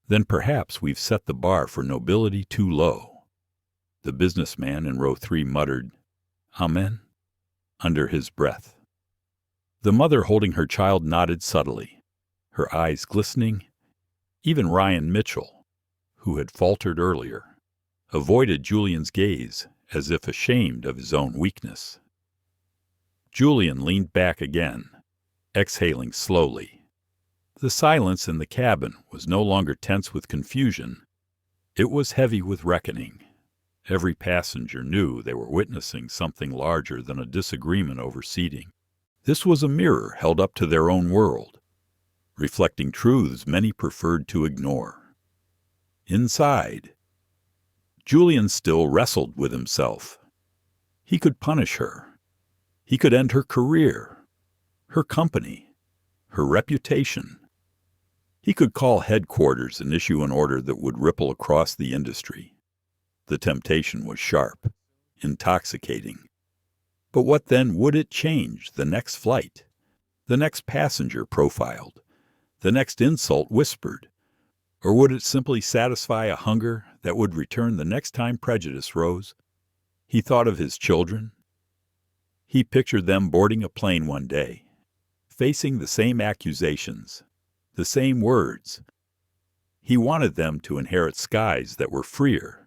then perhaps we've set the bar for nobility too low." The businessman in row 3 muttered, "Amen," under his breath. The mother holding her child nodded subtly, her eyes glistening. Even Ryan Mitchell, who had faltered earlier, avoided Julian's gaze as if ashamed of his own weakness. Julian leaned back again, exhaling slowly. The silence in the cabin was no longer tense with confusion. It was heavy with reckoning. Every passenger knew they were witnessing something larger than a disagreement over seating. This was a mirror held up to their own world, reflecting truths many preferred to ignore. Inside, Julian still wrestled with himself. He could punish her. He could end her career, her company, her reputation. He could call headquarters and issue an order that would ripple across the industry. The temptation was sharp, intoxicating. But what then would it change the next flight, the next passenger profiled, the next insult whispered? Or would it simply satisfy a hunger that would return the next time prejudice rose? He thought of his children. He pictured them boarding a plane one day, facing the same accusations, the same words. He wanted them to inherit skies that were freer,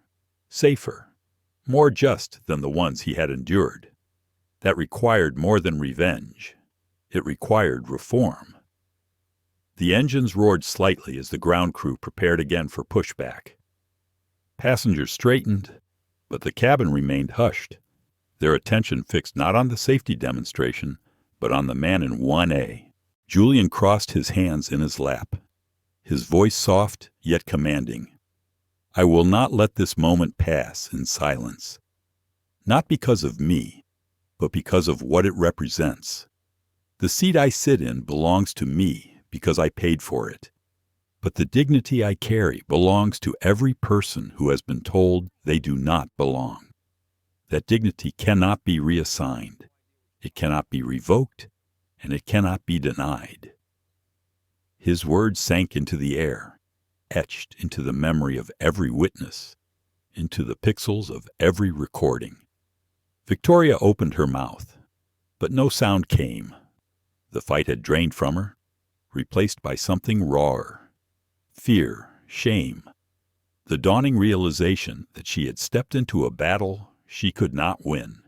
safer, more just than the ones he had endured. That required more than revenge. It required reform. The engines roared slightly as the ground crew prepared again for pushback. Passengers straightened, but the cabin remained hushed, their attention fixed not on the safety demonstration, but on the man in 1A. Julian crossed his hands in his lap, his voice soft yet commanding. "I will not let this moment pass in silence. Not because of me, but because of what it represents. The seat I sit in belongs to me because I paid for it. But the dignity I carry belongs to every person who has been told they do not belong. That dignity cannot be reassigned. It cannot be revoked, and it cannot be denied." His words sank into the air, etched into the memory of every witness, into the pixels of every recording. Victoria opened her mouth, but no sound came. The fight had drained from her, replaced by something rawer. Fear, shame, the dawning realization that she had stepped into a battle she could not win.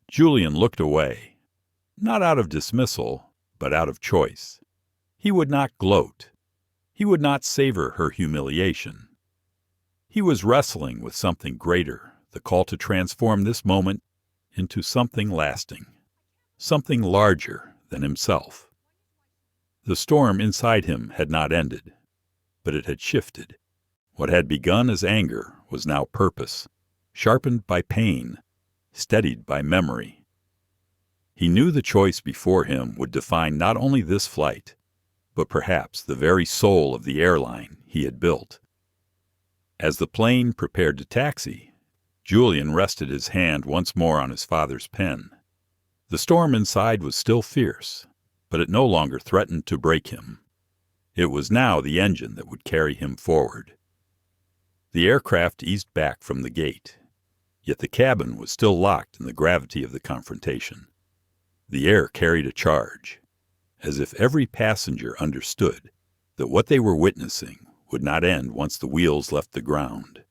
Julian looked away, not out of dismissal, but out of choice. He would not gloat. He would not savor her humiliation. He was wrestling with something greater, the call to transform this moment into something lasting, something larger than himself. The storm inside him had not ended, but it had shifted. What had begun as anger was now purpose, sharpened by pain, steadied by memory. He knew the choice before him would define not only this flight, but perhaps the very soul of the airline he had built. As the plane prepared to taxi, Julian rested his hand once more on his father's pen. The storm inside was still fierce, but it no longer threatened to break him. It was now the engine that would carry him forward. The aircraft eased back from the gate, yet the cabin was still locked in the gravity of the confrontation. The air carried a charge, as if every passenger understood that what they were witnessing would not end once the wheels left the ground.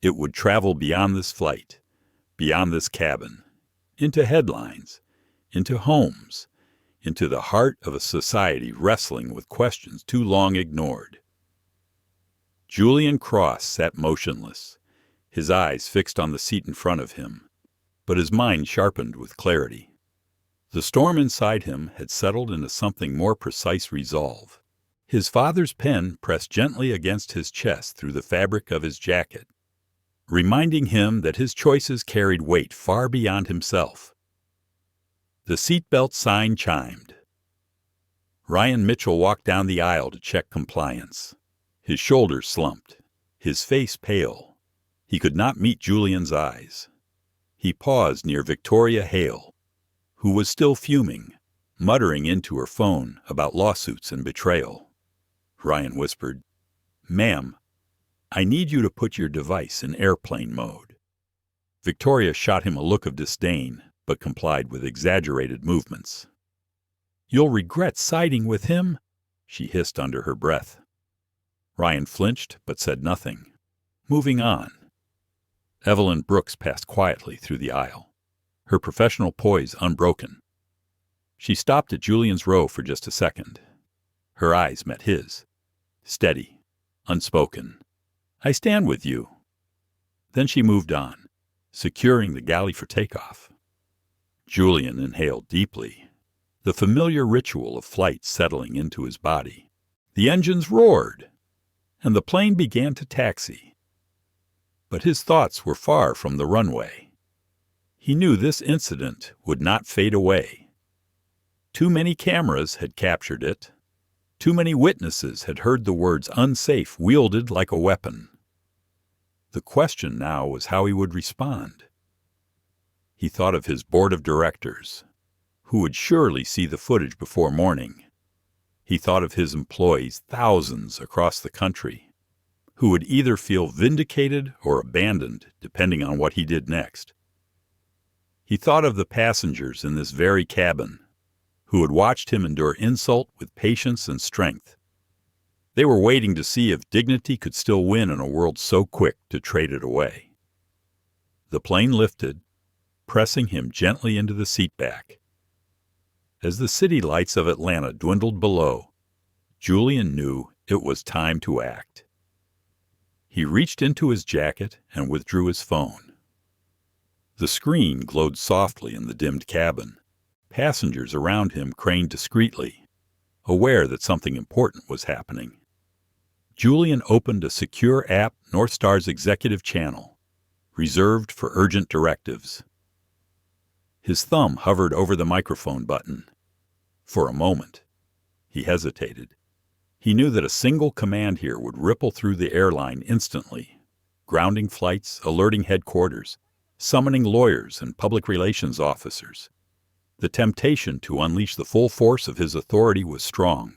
It would travel beyond this flight, beyond this cabin, into headlines, into homes, into the heart of a society wrestling with questions too long ignored. Julian Cross sat motionless, his eyes fixed on the seat in front of him, but his mind sharpened with clarity. The storm inside him had settled into something more precise resolve. His father's pen pressed gently against his chest through the fabric of his jacket, reminding him that his choices carried weight far beyond himself. The seatbelt sign chimed. Ryan Mitchell walked down the aisle to check compliance. His shoulders slumped, his face pale. He could not meet Julian's eyes. He paused near Victoria Hale, who was still fuming, muttering into her phone about lawsuits and betrayal. Ryan whispered, "Ma'am, I need you to put your device in airplane mode." Victoria shot him a look of disdain, but complied with exaggerated movements. "You'll regret siding with him," she hissed under her breath. Ryan flinched, but said nothing. Moving on. Evelyn Brooks passed quietly through the aisle, her professional poise unbroken. She stopped at Julian's row for just a second. Her eyes met his, steady, unspoken. "I stand with you." Then she moved on, securing the galley for takeoff. Julian inhaled deeply, the familiar ritual of flight settling into his body. The engines roared, and the plane began to taxi. But his thoughts were far from the runway. He knew this incident would not fade away. Too many cameras had captured it. Too many witnesses had heard the words "unsafe" wielded like a weapon. The question now was how he would respond. He thought of his board of directors, who would surely see the footage before morning. He thought of his employees, thousands across the country, who would either feel vindicated or abandoned, depending on what he did next. He thought of the passengers in this very cabin, who had watched him endure insult with patience and strength. They were waiting to see if dignity could still win in a world so quick to trade it away. The plane lifted, pressing him gently into the seat back. As the city lights of Atlanta dwindled below, Julian knew it was time to act. He reached into his jacket and withdrew his phone. The screen glowed softly in the dimmed cabin. Passengers around him craned discreetly, aware that something important was happening. Julian opened a secure app, NorthStar's executive channel, reserved for urgent directives. His thumb hovered over the microphone button. For a moment, he hesitated. He knew that a single command here would ripple through the airline instantly, grounding flights, alerting headquarters, summoning lawyers and public relations officers. The temptation to unleash the full force of his authority was strong.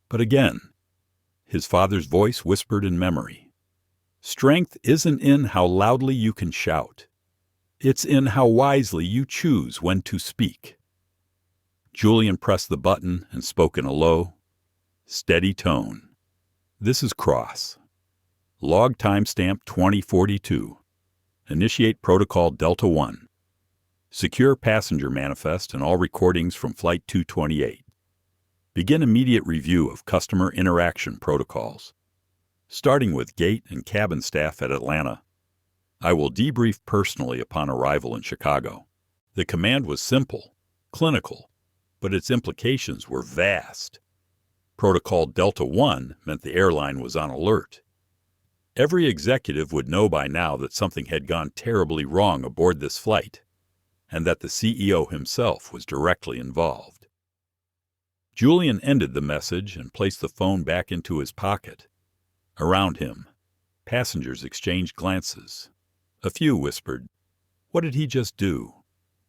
But again, his father's voice whispered in memory, "Strength isn't in how loudly you can shout. It's in how wisely you choose when to speak." Julian pressed the button and spoke in a low, steady tone. "This is Cross. Log timestamp 2042. Initiate protocol Delta 1. Secure passenger manifest and all recordings from Flight 228. Begin immediate review of customer interaction protocols, starting with gate and cabin staff at Atlanta. I will debrief personally upon arrival in Chicago. The command was simple, clinical, but its implications were vast. Protocol Delta 1 meant the airline was on alert. Every executive would know by now that something had gone terribly wrong aboard this flight, and that the CEO himself was directly involved. Julian ended the message and placed the phone back into his pocket. Around him, passengers exchanged glances. A few whispered, "What did he just do?"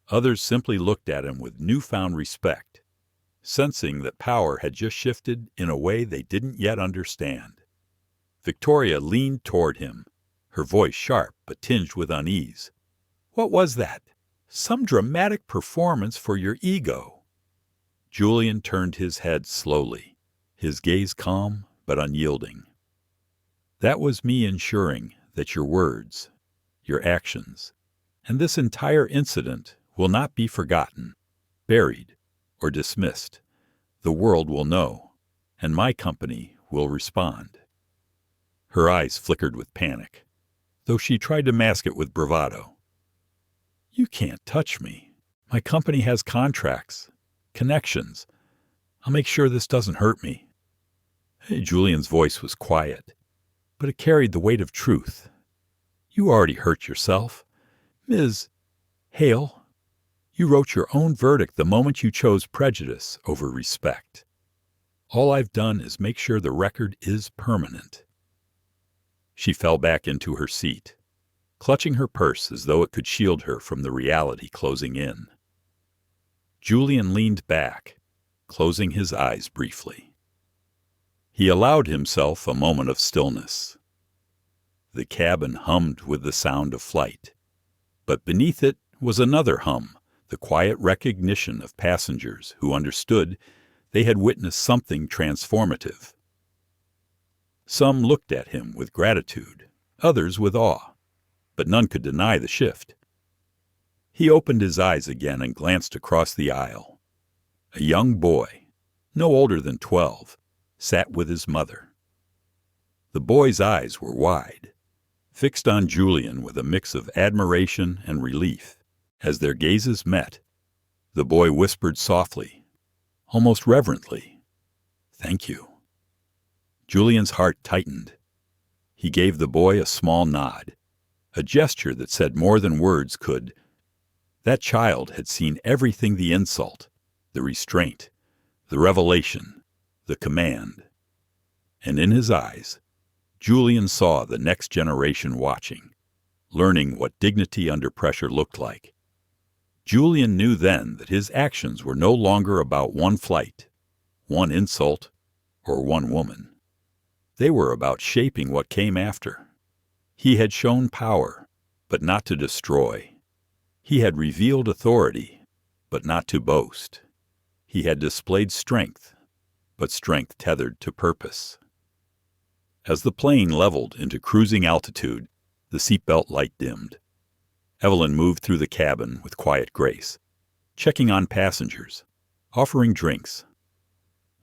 Others simply looked at him with newfound respect, sensing that power had just shifted in a way they didn't yet understand. Victoria leaned toward him, her voice sharp but tinged with unease. "What was that? Some dramatic performance for your ego." Julian turned his head slowly, his gaze calm but unyielding. "That was me ensuring that your words, your actions, and this entire incident will not be forgotten, buried, or dismissed. The world will know, and my company will respond." Her eyes flickered with panic, though she tried to mask it with bravado. "You can't touch me. My company has contracts, connections. I'll make sure this doesn't hurt me." Julian's voice was quiet, but it carried the weight of truth. "You already hurt yourself. Ms. Hale, you wrote your own verdict the moment you chose prejudice over respect. All I've done is make sure the record is permanent." She fell back into her seat, clutching her purse as though it could shield her from the reality closing in. Julian leaned back, closing his eyes briefly. He allowed himself a moment of stillness. The cabin hummed with the sound of flight, but beneath it was another hum, the quiet recognition of passengers who understood they had witnessed something transformative. Some looked at him with gratitude, others with awe, but none could deny the shift. He opened his eyes again and glanced across the aisle. A young boy, no older than 12, sat with his mother. The boy's eyes were wide, fixed on Julian with a mix of admiration and relief. As their gazes met, the boy whispered softly, almost reverently, "Thank you." Julian's heart tightened. He gave the boy a small nod, a gesture that said more than words could. That child had seen everything: the insult, the restraint, the revelation, the command. And in his eyes, Julian saw the next generation watching, learning what dignity under pressure looked like. Julian knew then that his actions were no longer about one flight, one insult, or one woman. They were about shaping what came after. He had shown power, but not to destroy. He had revealed authority, but not to boast. He had displayed strength, but strength tethered to purpose. As the plane leveled into cruising altitude, the seatbelt light dimmed. Evelyn moved through the cabin with quiet grace, checking on passengers, offering drinks.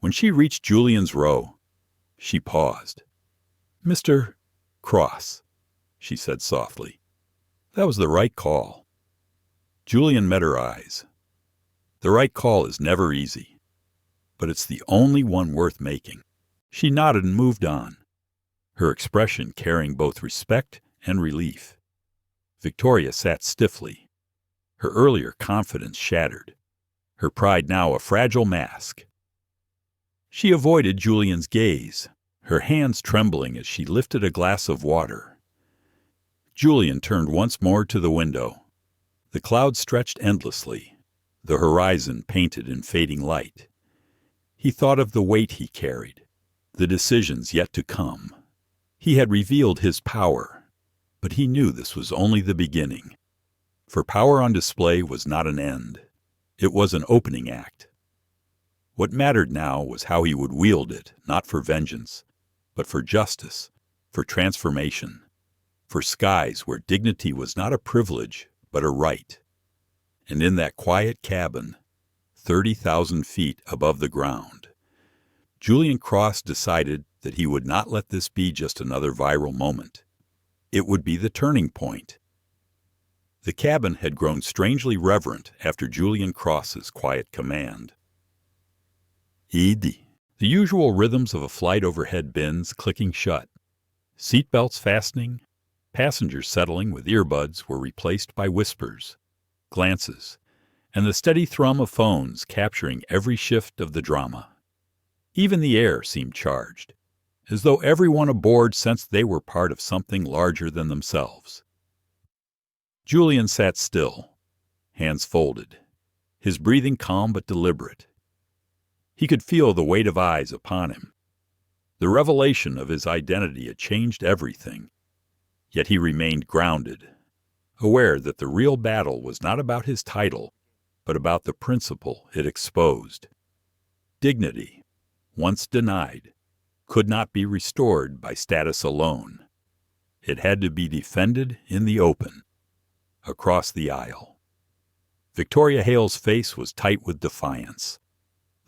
When she reached Julian's row, she paused. "Mr. Cross," she said softly. "That was the right call." Julian met her eyes. The right call is never easy, but it's the only one worth making. She nodded and moved on, her expression carrying both respect and relief. Victoria sat stiffly, her earlier confidence shattered, her pride now a fragile mask. She avoided Julian's gaze, her hands trembling as she lifted a glass of water. Julian turned once more to the window. The clouds stretched endlessly, the horizon painted in fading light. He thought of the weight he carried, the decisions yet to come. He had revealed his power, but he knew this was only the beginning. For power on display was not an end. It was an opening act. What mattered now was how he would wield it, not for vengeance, but for justice, for transformation, for skies where dignity was not a privilege, but a right. And in that quiet cabin, 30,000 feet above the ground, Julian Cross decided that he would not let this be just another viral moment. It would be the turning point. The cabin had grown strangely reverent after Julian Cross's quiet command. Easy. The usual rhythms of a flight overhead bins clicking shut, seatbelts fastening, passengers settling with earbuds were replaced by whispers, glances, and the steady thrum of phones capturing every shift of the drama. Even the air seemed charged, as though everyone aboard sensed they were part of something larger than themselves. Julian sat still, hands folded, his breathing calm but deliberate. He could feel the weight of eyes upon him. The revelation of his identity had changed everything, yet he remained grounded, aware that the real battle was not about his title, but about the principle it exposed. Dignity, once denied, could not be restored by status alone. It had to be defended in the open, across the aisle. Victoria Hale's face was tight with defiance,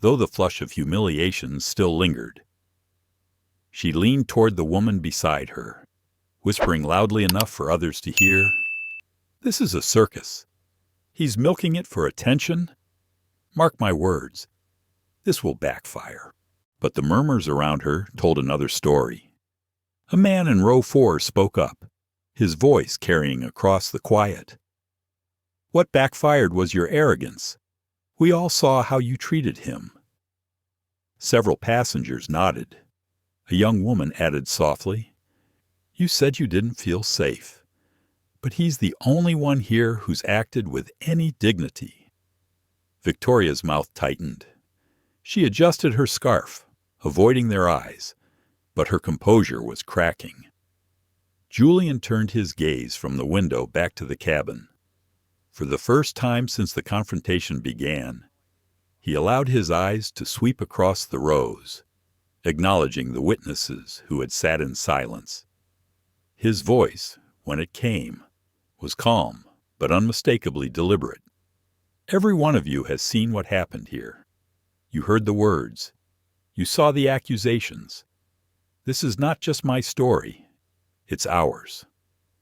though the flush of humiliation still lingered. She leaned toward the woman beside her, whispering loudly enough for others to hear, "This is a circus. He's milking it for attention. Mark my words, this will backfire." But the murmurs around her told another story. A man in row 4 spoke up, his voice carrying across the quiet. "What backfired was your arrogance. We all saw how you treated him." Several passengers nodded. A young woman added softly, "You said you didn't feel safe, but he's the only one here who's acted with any dignity." Victoria's mouth tightened. She adjusted her scarf, avoiding their eyes, but her composure was cracking. Julian turned his gaze from the window back to the cabin. For the first time since the confrontation began, he allowed his eyes to sweep across the rows, acknowledging the witnesses who had sat in silence. His voice, when it came, was calm but unmistakably deliberate. "Every one of you has seen what happened here. You heard the words. You saw the accusations. This is not just my story. It's ours.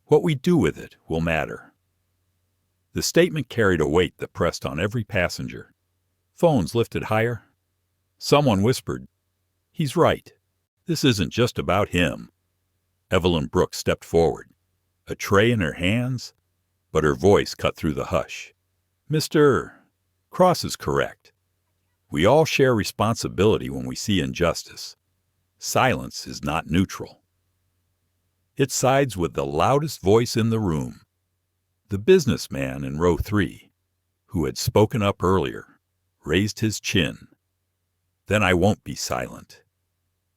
What we do with it will matter." The statement carried a weight that pressed on every passenger. Phones lifted higher. Someone whispered, "He's right. This isn't just about him." Evelyn Brooks stepped forward, a tray in her hands, but her voice cut through the hush. "Mr. Cross is correct. We all share responsibility when we see injustice. Silence is not neutral. It sides with the loudest voice in the room." The businessman in row 3, who had spoken up earlier, raised his chin. "Then I won't be silent.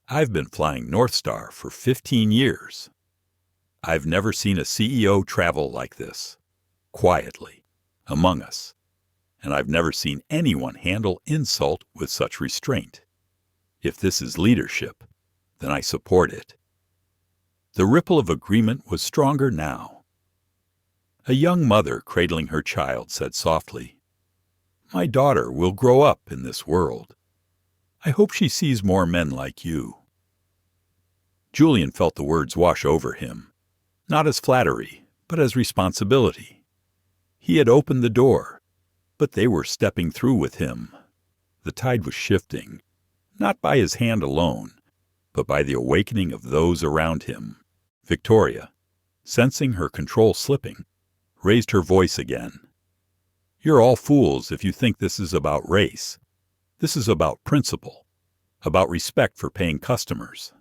I've been flying NorthStar for 15 years. I've never seen a CEO travel like this, quietly, among us, and I've never seen anyone handle insult with such restraint. If this is leadership, then I support it." The ripple of agreement was stronger now. A young mother cradling her child said softly, "My daughter will grow up in this world. I hope she sees more men like you." Julian felt the words wash over him, not as flattery, but as responsibility. He had opened the door, but they were stepping through with him. The tide was shifting, not by his hand alone, but by the awakening of those around him. Victoria, sensing her control slipping, raised her voice again. "You're all fools if you think this is about race. This is about principle, about respect for paying customers."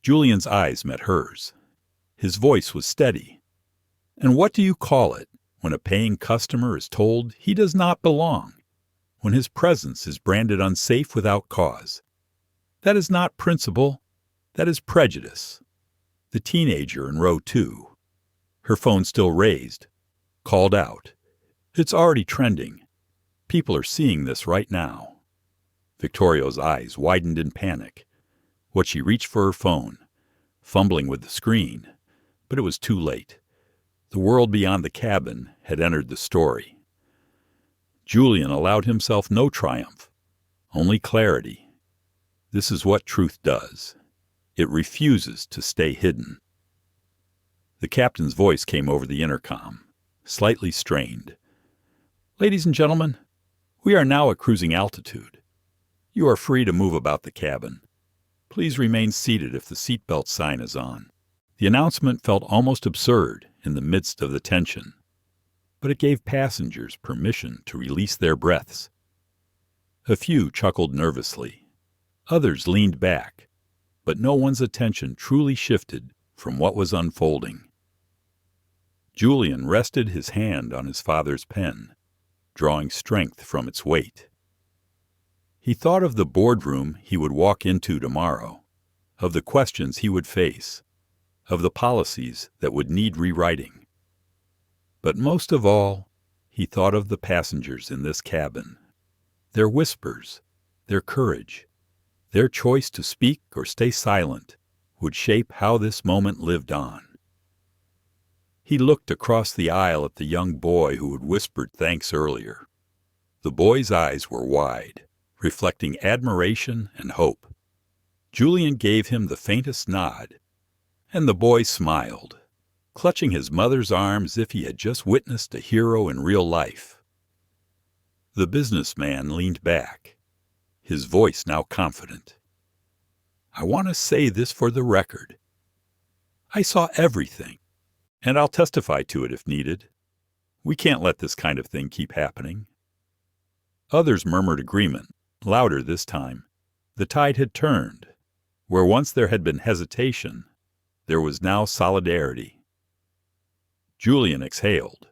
Julian's eyes met hers. His voice was steady. "And what do you call it when a paying customer is told he does not belong, when his presence is branded unsafe without cause? That is not principle, that is prejudice." The teenager in row 2, her phone still raised, called out, "It's already trending. People are seeing this right now." Victoria's eyes widened in panic. What she reached for her phone, fumbling with the screen, but it was too late. The world beyond the cabin had entered the story. Julian allowed himself no triumph, only clarity. This is what truth does. It refuses to stay hidden. The captain's voice came over the intercom, slightly strained. "Ladies and gentlemen, we are now at cruising altitude. You are free to move about the cabin. Please remain seated if the seatbelt sign is on." The announcement felt almost absurd in the midst of the tension, but it gave passengers permission to release their breaths. A few chuckled nervously. Others leaned back, but no one's attention truly shifted from what was unfolding. Julian rested his hand on his father's pen, drawing strength from its weight. He thought of the boardroom he would walk into tomorrow, of the questions he would face, of the policies that would need rewriting. But most of all, he thought of the passengers in this cabin, their whispers, their courage, their choice to speak or stay silent would shape how this moment lived on. He looked across the aisle at the young boy who had whispered thanks earlier. The boy's eyes were wide, reflecting admiration and hope. Julian gave him the faintest nod, and the boy smiled, clutching his mother's arm as if he had just witnessed a hero in real life. The businessman leaned back, his voice now confident. "I want to say this for the record. I saw everything, and I'll testify to it if needed. We can't let this kind of thing keep happening." Others murmured agreement, louder this time. The tide had turned. Where once there had been hesitation, there was now solidarity. Julian exhaled,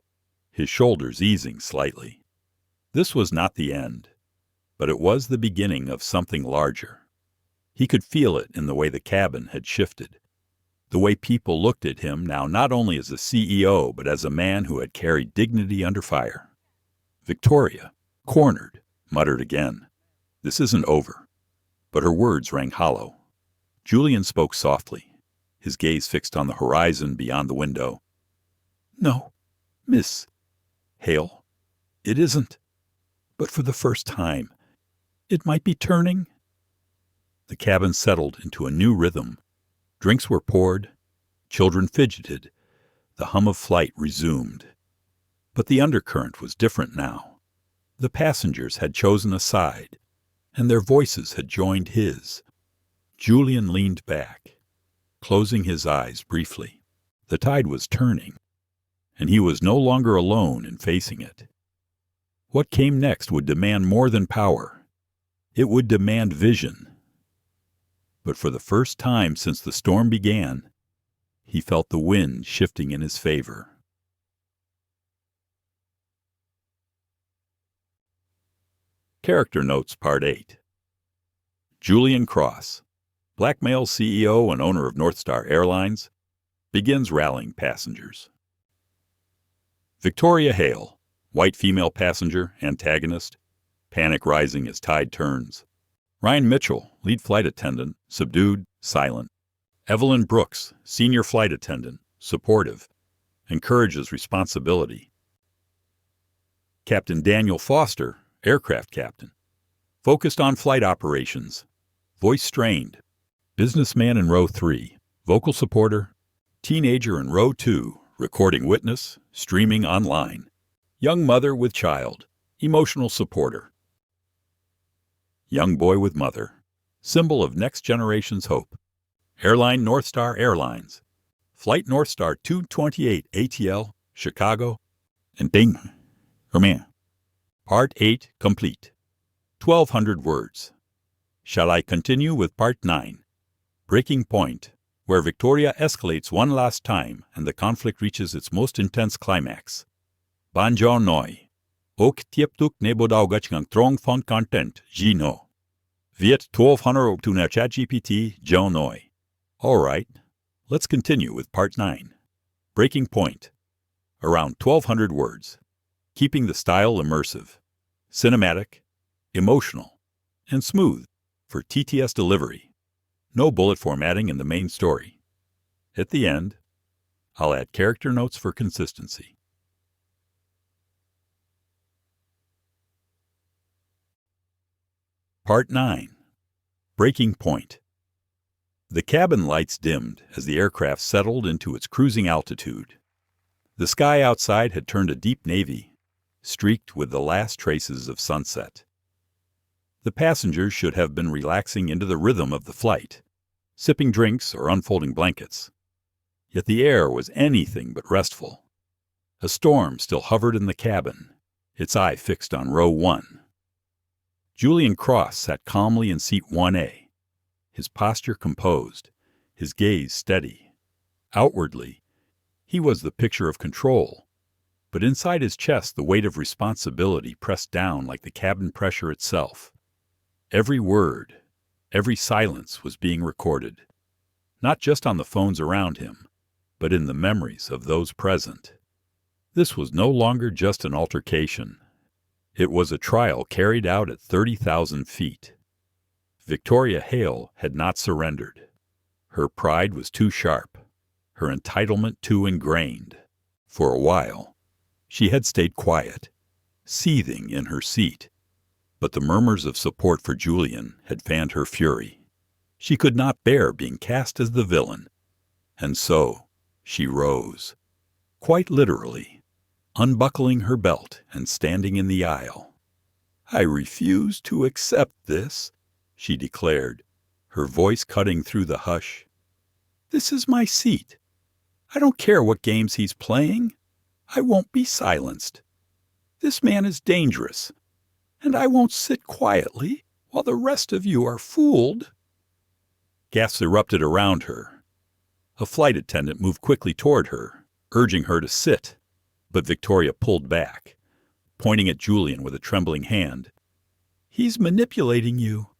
his shoulders easing slightly. This was not the end, but it was the beginning of something larger. He could feel it in the way the cabin had shifted, the way people looked at him now not only as a CEO but as a man who had carried dignity under fire. Victoria, cornered, muttered again, "This isn't over." But her words rang hollow. Julian spoke softly, his gaze fixed on the horizon beyond the window. "No, Miss Hale, it isn't. But for the first time, it might be turning." The cabin settled into a new rhythm. Drinks were poured, children fidgeted, the hum of flight resumed. But the undercurrent was different now. The passengers had chosen a side, and their voices had joined his. Julian leaned back, closing his eyes briefly. The tide was turning, and he was no longer alone in facing it. What came next would demand more than power. It would demand vision. But for the first time since the storm began, he felt the wind shifting in his favor. Character Notes Part 8. Julian Cross, blackmail CEO and owner of NorthStar Airlines, begins rallying passengers. Victoria Hale, white female passenger, antagonist, panic rising as tide turns. Ryan Mitchell, lead flight attendant, subdued, silent. Evelyn Brooks, senior flight attendant, supportive, encourages responsibility. Captain Daniel Foster, aircraft captain, focused on flight operations, voice strained. Businessman in row 3, vocal supporter. Teenager in row 2, recording witness, streaming online. Young mother with child, emotional supporter. Young boy with mother, symbol of next generation's hope. Airline NorthStar Airlines, Flight NorthStar 228 ATL, Chicago, and Ding, Romain. Part 8 complete. 1,200 words. Shall I continue with Part 9? Breaking point, where Victoria escalates one last time and the conflict reaches its most intense climax. Banjo noi. Ok tieptuk nebodaugatchang trong font content, gino. Viet 1200 tuna ChatGPT, jo noi. All right, let's continue with Part 9. Breaking point. Around 1,200 words. Keeping the style immersive, cinematic, emotional, and smooth for TTS delivery. No bullet formatting in the main story. At the end, I'll add character notes for consistency. Part 9. Breaking point. The cabin lights dimmed as the aircraft settled into its cruising altitude. The sky outside had turned a deep navy, streaked with the last traces of sunset. The passengers should have been relaxing into the rhythm of the flight, sipping drinks or unfolding blankets. Yet the air was anything but restful. A storm still hovered in the cabin, its eye fixed on row 1. Julian Cross sat calmly in seat 1A, his posture composed, his gaze steady. Outwardly, he was the picture of control, but inside his chest the weight of responsibility pressed down like the cabin pressure itself. Every word, every silence was being recorded, not just on the phones around him, but in the memories of those present. This was no longer just an altercation. It was a trial carried out at 30,000 feet. Victoria Hale had not surrendered. Her pride was too sharp, her entitlement too ingrained. For a while, she had stayed quiet, seething in her seat. But the murmurs of support for Julian had fanned her fury. She could not bear being cast as the villain. And so, she rose, quite literally, unbuckling her belt and standing in the aisle. "I refuse to accept this," she declared, her voice cutting through the hush. "This is my seat. I don't care what games he's playing. I won't be silenced. This man is dangerous, and I won't sit quietly while the rest of you are fooled." Gasps erupted around her. A flight attendant moved quickly toward her, urging her to sit, but Victoria pulled back, pointing at Julian with a trembling hand. "He's manipulating you.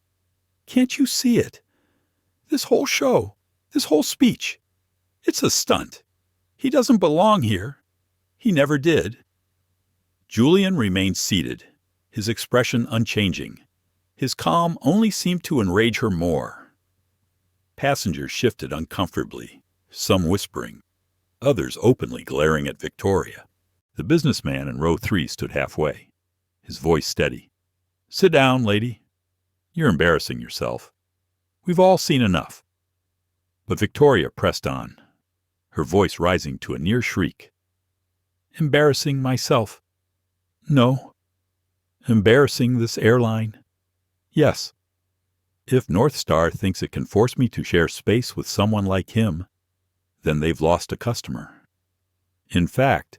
Can't you see it? This whole show, this whole speech, it's a stunt. He doesn't belong here. He never did." Julian remained seated, his expression unchanging. His calm only seemed to enrage her more. Passengers shifted uncomfortably, some whispering, others openly glaring at Victoria. The businessman in row 3 stood halfway, his voice steady. "Sit down, lady. You're embarrassing yourself. We've all seen enough." But Victoria pressed on, her voice rising to a near shriek. "Embarrassing myself? No. Embarrassing this airline? Yes. If NorthStar thinks it can force me to share space with someone like him, then they've lost a customer. In fact,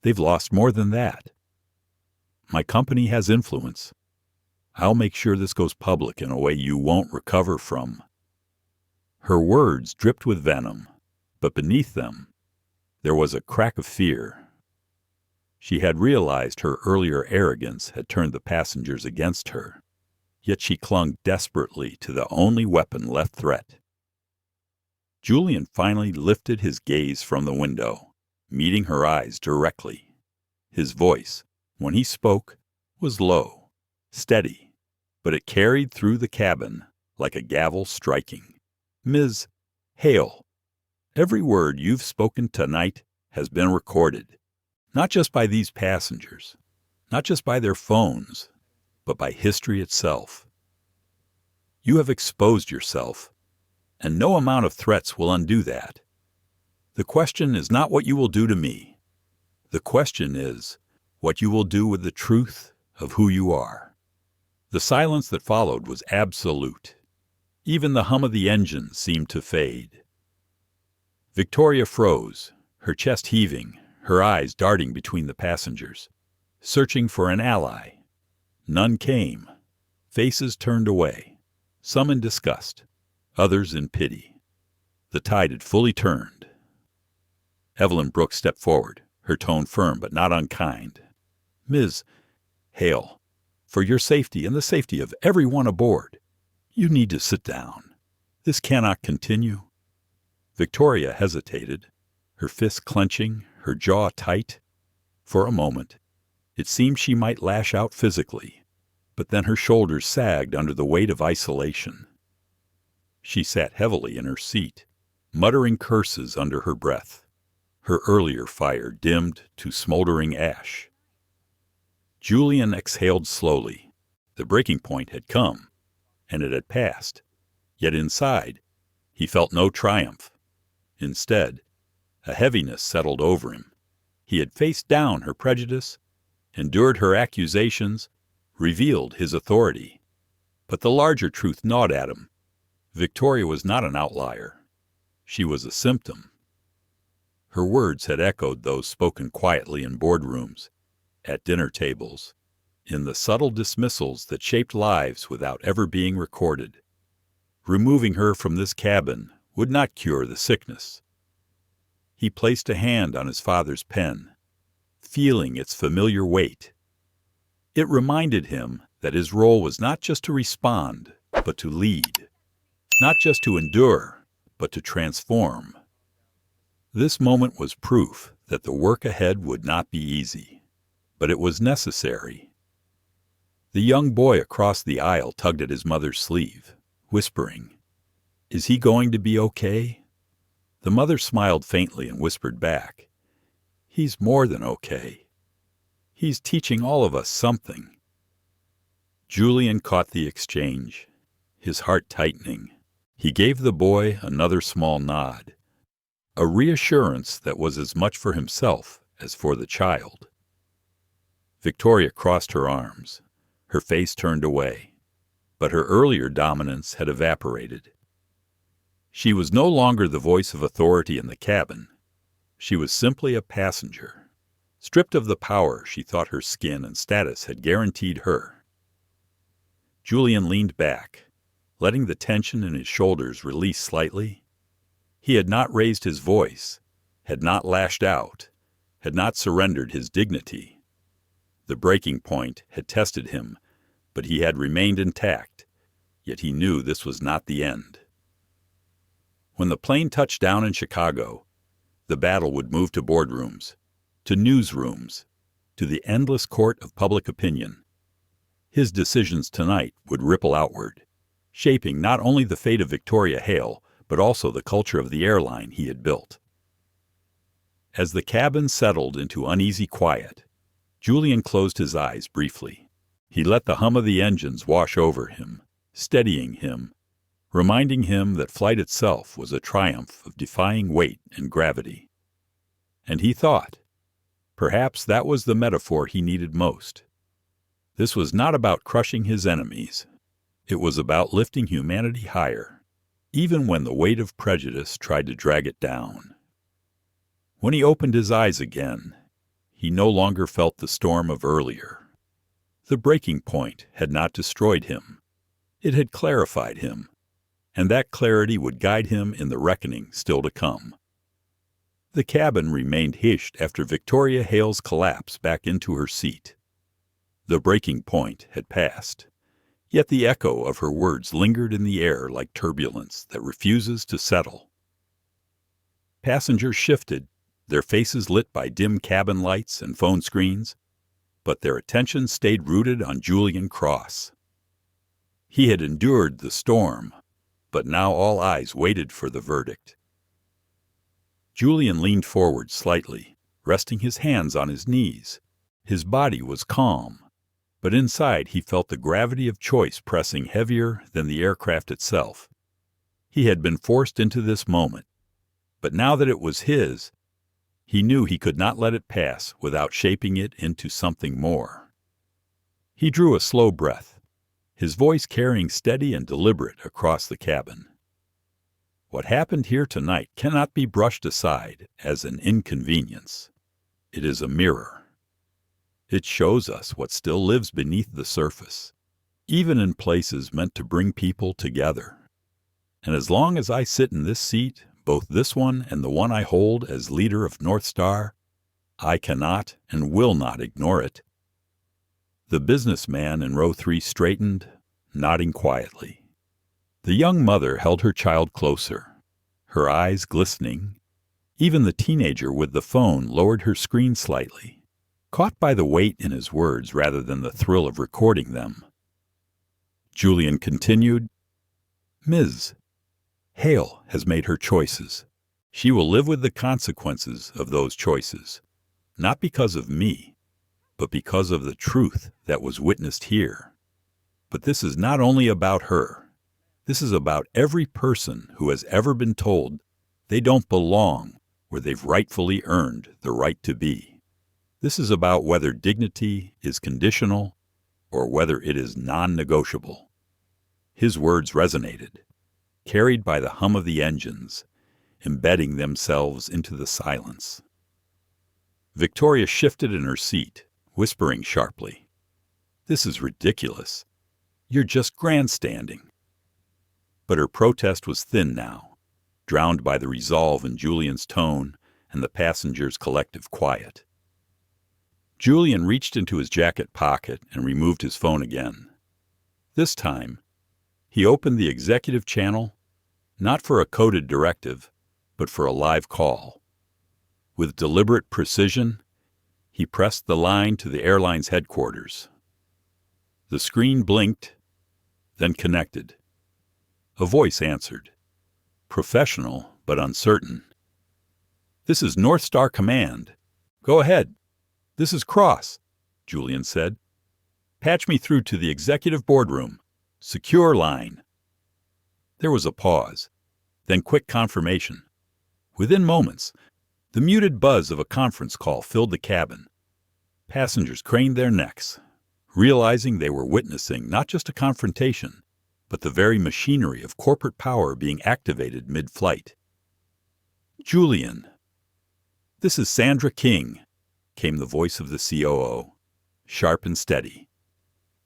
they've lost more than that. My company has influence. I'll make sure this goes public in a way you won't recover from." Her words dripped with venom, but beneath them, there was a crack of fear. She had realized her earlier arrogance had turned the passengers against her, yet she clung desperately to the only weapon left threat. Julian finally lifted his gaze from the window, meeting her eyes directly. His voice, when he spoke, was low, steady, but it carried through the cabin like a gavel striking. "Ms. Hale, every word you've spoken tonight has been recorded, not just by these passengers, not just by their phones, but by history itself. You have exposed yourself, and no amount of threats will undo that. The question is not what you will do to me. The question is what you will do with the truth of who you are." The silence that followed was absolute. Even the hum of the engine seemed to fade. Victoria froze, her chest heaving, her eyes darting between the passengers, searching for an ally. None came. Faces turned away, some in disgust, others in pity. The tide had fully turned. Evelyn Brooks stepped forward, her tone firm but not unkind. "Ms. Hale, for your safety and the safety of everyone aboard, you need to sit down. This cannot continue." Victoria hesitated, her fists clenching, her jaw tight. For a moment, it seemed she might lash out physically, but then her shoulders sagged under the weight of isolation. She sat heavily in her seat, muttering curses under her breath, her earlier fire dimmed to smoldering ash. Julian exhaled slowly. The breaking point had come, and it had passed. Yet inside, He felt no triumph. Instead, a heaviness settled over him. He had faced down her prejudice, endured her accusations, revealed his authority. But the larger truth gnawed at him. Victoria was not an outlier. She was a symptom. Her words had echoed those spoken quietly in boardrooms, at dinner tables, in the subtle dismissals that shaped lives without ever being recorded. Removing her from this cabin would not cure the sickness. He placed a hand on his father's pen, feeling its familiar weight. It reminded him that his role was not just to respond, but to lead. Not just to endure, but to transform. This moment was proof that the work ahead would not be easy, but it was necessary. The young boy across the aisle tugged at his mother's sleeve, whispering, "Is he going to be okay?" The mother smiled faintly and whispered back, "He's more than okay. He's teaching all of us something." Julian caught the exchange, his heart tightening. He gave the boy another small nod, a reassurance that was as much for himself as for the child. Victoria crossed her arms, her face turned away, but her earlier dominance had evaporated. She was no longer the voice of authority in the cabin. She was simply a passenger, stripped of the power she thought her skin and status had guaranteed her. Julian leaned back, letting the tension in his shoulders release slightly. He had not raised his voice, had not lashed out, had not surrendered his dignity. The breaking point had tested him, but he had remained intact, yet he knew this was not the end. When the plane touched down in Chicago, the battle would move to boardrooms, to newsrooms, to the endless court of public opinion. His decisions tonight would ripple outward, shaping not only the fate of Victoria Hale, but also the culture of the airline he had built. As the cabin settled into uneasy quiet, Julian closed his eyes briefly. He let the hum of the engines wash over him, steadying him, reminding him that flight itself was a triumph of defying weight and gravity. And he thought, perhaps that was the metaphor he needed most. This was not about crushing his enemies. It was about lifting humanity higher, even when the weight of prejudice tried to drag it down. When he opened his eyes again, he no longer felt the storm of earlier. The breaking point had not destroyed him. It had clarified him, and that clarity would guide him in the reckoning still to come. The cabin remained hushed after Victoria Hale's collapse back into her seat. The breaking point had passed, yet the echo of her words lingered in the air like turbulence that refuses to settle. Passengers shifted, their faces lit by dim cabin lights and phone screens, but their attention stayed rooted on Julian Cross. He had endured the storm, but now all eyes waited for the verdict. Julian leaned forward slightly, resting his hands on his knees. His body was calm, but inside he felt the gravity of choice pressing heavier than the aircraft itself. He had been forced into this moment, but now that it was his, he knew he could not let it pass without shaping it into something more. He drew a slow breath, his voice carrying steady and deliberate across the cabin. What happened here tonight cannot be brushed aside as an inconvenience. It is a mirror. It shows us what still lives beneath the surface, even in places meant to bring people together. And as long as I sit in this seat, both this one and the one I hold as leader of NorthStar, I cannot and will not ignore it. The businessman in row 3 straightened, nodding quietly. The young mother held her child closer, her eyes glistening. Even the teenager with the phone lowered her screen slightly, caught by the weight in his words rather than the thrill of recording them. Julian continued, "Ms. Hale has made her choices. She will live with the consequences of those choices, not because of me, but because of the truth that was witnessed here. But this is not only about her. This is about every person who has ever been told they don't belong where they've rightfully earned the right to be. This is about whether dignity is conditional or whether it is non-negotiable. His words resonated, carried by the hum of the engines, embedding themselves into the silence. Victoria shifted in her seat, whispering sharply, "This is ridiculous. You're just grandstanding." But her protest was thin now, drowned by the resolve in Julian's tone and the passengers' collective quiet. Julian reached into his jacket pocket and removed his phone again. This time, he opened the executive channel, not for a coded directive, but for a live call. With deliberate precision, he pressed the line to the airline's headquarters. The screen blinked, then connected. A voice answered, professional but uncertain. "This is NorthStar Command. Go ahead. This is Cross," Julian said. "Patch me through to the executive boardroom. Secure line." There was a pause, then quick confirmation. Within moments, the muted buzz of a conference call filled the cabin. Passengers craned their necks, realizing they were witnessing not just a confrontation, but the very machinery of corporate power being activated mid-flight. "Julian." "This is Sandra King," came the voice of the COO, sharp and steady.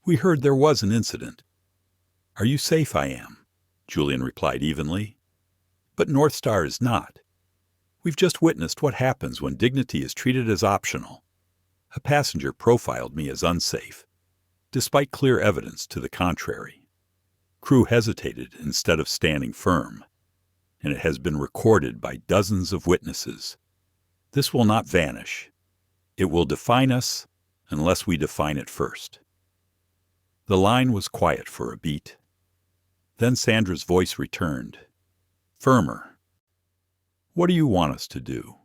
"We heard there was an incident." "Are you safe?" "I am," Julian replied evenly. "But NorthStar is not. We've just witnessed what happens when dignity is treated as optional. A passenger profiled me as unsafe, despite clear evidence to the contrary. Crew hesitated instead of standing firm, and it has been recorded by dozens of witnesses. This will not vanish. It will define us unless we define it first." The line was quiet for a beat. Then Sandra's voice returned, firmer. "What do you want us to do?"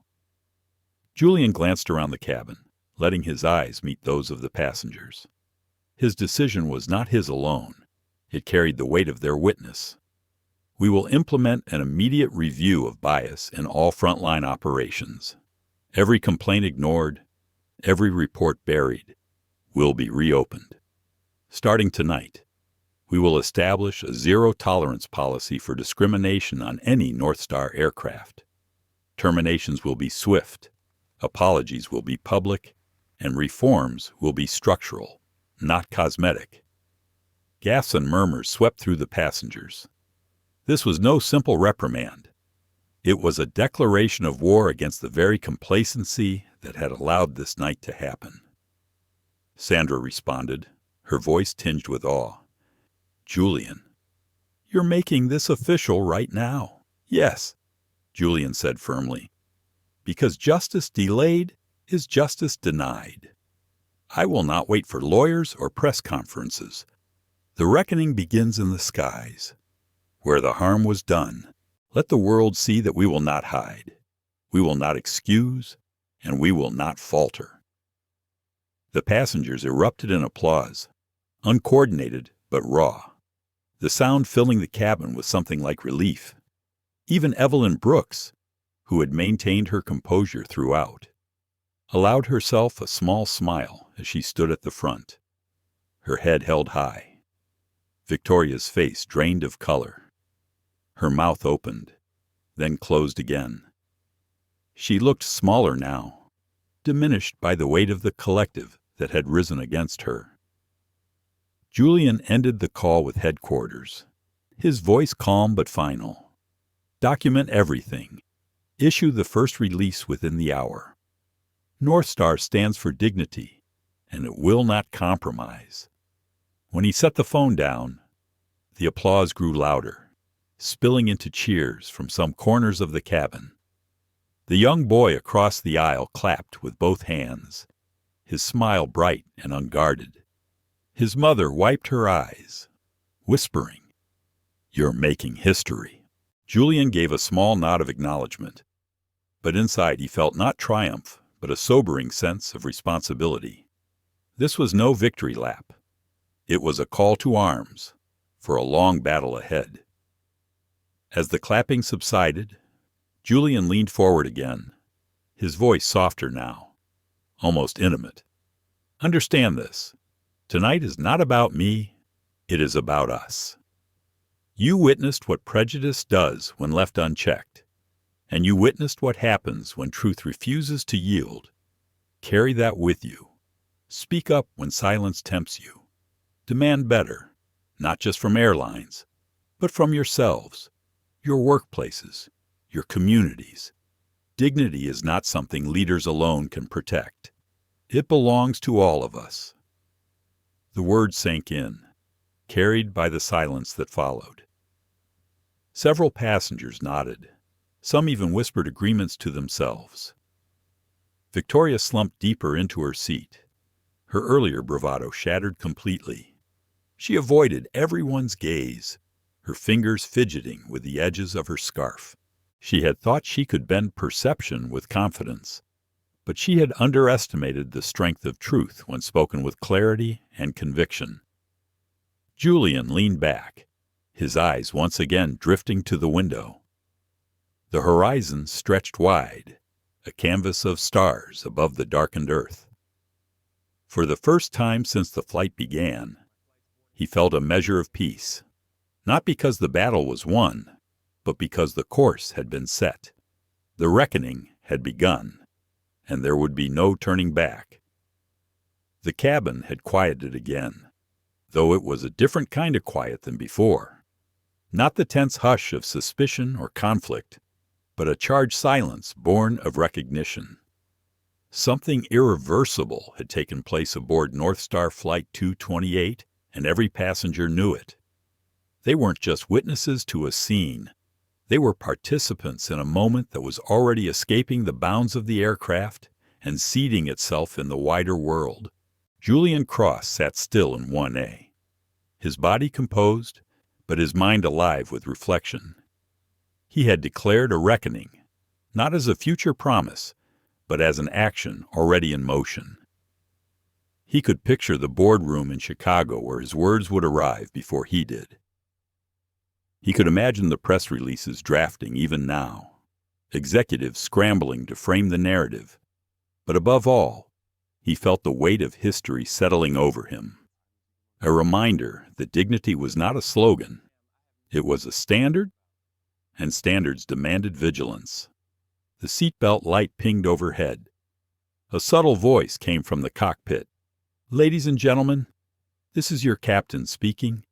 Julian glanced around the cabin, letting his eyes meet those of the passengers. His decision was not his alone. It carried the weight of their witness. "We will implement an immediate review of bias in all frontline operations. Every complaint ignored, every report buried, will be reopened. Starting tonight, we will establish a zero-tolerance policy for discrimination on any NorthStar aircraft. Terminations will be swift, apologies will be public, and reforms will be structural, not cosmetic." Gasps and murmurs swept through the passengers. This was no simple reprimand. It was a declaration of war against the very complacency that had allowed this night to happen. Sandra responded, her voice tinged with awe. "Julian, you're making this official right now." "Yes," Julian said firmly, "because justice delayed is justice denied. I will not wait for lawyers or press conferences. The reckoning begins in the skies. Where the harm was done, let the world see that we will not hide. We will not excuse, and we will not falter." The passengers erupted in applause, uncoordinated but raw. The sound filling the cabin was something like relief. Even Evelyn Brooks, who had maintained her composure throughout, allowed herself a small smile as she stood at the front, her head held high. Victoria's face drained of color. Her mouth opened, then closed again. She looked smaller now, diminished by the weight of the collective that had risen against her. Julian ended the call with headquarters, his voice calm but final. "Document everything. Issue the first release within the hour. NorthStar stands for dignity, and it will not compromise." When he set the phone down, the applause grew louder, spilling into cheers from some corners of the cabin. The young boy across the aisle clapped with both hands, his smile bright and unguarded. His mother wiped her eyes, whispering, "You're making history." Julian gave a small nod of acknowledgement, but inside he felt not triumph, but a sobering sense of responsibility. This was no victory lap. It was a call to arms for a long battle ahead. As the clapping subsided, Julian leaned forward again, his voice softer now, almost intimate. Understand this. Tonight is not about me, it is about us. You witnessed what prejudice does when left unchecked, and you witnessed what happens when truth refuses to yield. Carry that with you. Speak up when silence tempts you. Demand better, not just from airlines, but from yourselves, your workplaces, your communities. Dignity is not something leaders alone can protect. It belongs to all of us. The words sank in, carried by the silence that followed. Several passengers nodded. Some even whispered agreements to themselves. Victoria slumped deeper into her seat. Her earlier bravado shattered completely. She avoided everyone's gaze, her fingers fidgeting with the edges of her scarf. She had thought she could bend perception with confidence, but she had underestimated the strength of truth when spoken with clarity and conviction. Julian leaned back, his eyes once again drifting to the window. The horizon stretched wide, a canvas of stars above the darkened earth. For the first time since the flight began, he felt a measure of peace, not because the battle was won, but because the course had been set. The reckoning had begun, and there would be no turning back. The cabin had quieted again, though it was a different kind of quiet than before. Not the tense hush of suspicion or conflict, but a charged silence born of recognition. Something irreversible had taken place aboard NorthStar Flight 228, and every passenger knew it. They weren't just witnesses to a scene. They were participants in a moment that was already escaping the bounds of the aircraft and seeding itself in the wider world. Julian Cross sat still in 1A, his body composed, but his mind alive with reflection. He had declared a reckoning, not as a future promise, but as an action already in motion. He could picture the boardroom in Chicago where his words would arrive before he did. He could imagine the press releases drafting even now, executives scrambling to frame the narrative. But above all, he felt the weight of history settling over him. A reminder that dignity was not a slogan. It was a standard, and standards demanded vigilance. The seatbelt light pinged overhead. A subtle voice came from the cockpit. "Ladies and gentlemen, this is your captain speaking.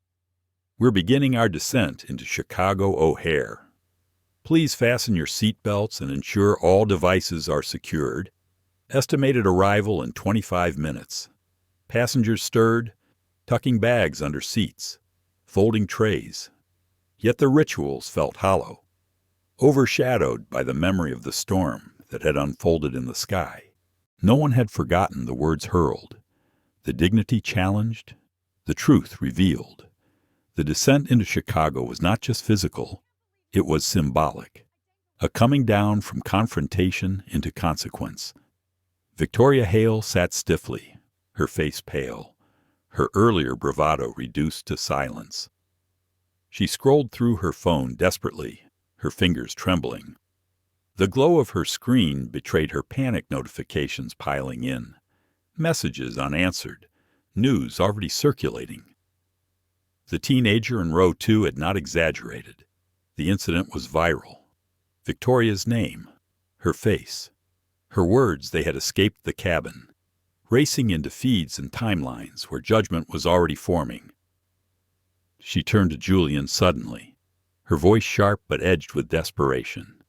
We're beginning our descent into Chicago O'Hare. Please fasten your seatbelts and ensure all devices are secured. Estimated arrival in 25 minutes. Passengers stirred, tucking bags under seats, folding trays. Yet the rituals felt hollow, overshadowed by the memory of the storm that had unfolded in the sky. No one had forgotten the words hurled, the dignity challenged, the truth revealed. The descent into Chicago was not just physical, it was symbolic, a coming down from confrontation into consequence. Victoria Hale sat stiffly, her face pale, her earlier bravado reduced to silence. She scrolled through her phone desperately, her fingers trembling. The glow of her screen betrayed her panic notifications piling in, messages unanswered, news already circulating. The teenager in row 2 had not exaggerated. The incident was viral. Victoria's name, her face, her words, they had escaped the cabin, racing into feeds and timelines where judgment was already forming. She turned to Julian suddenly, her voice sharp but edged with desperation.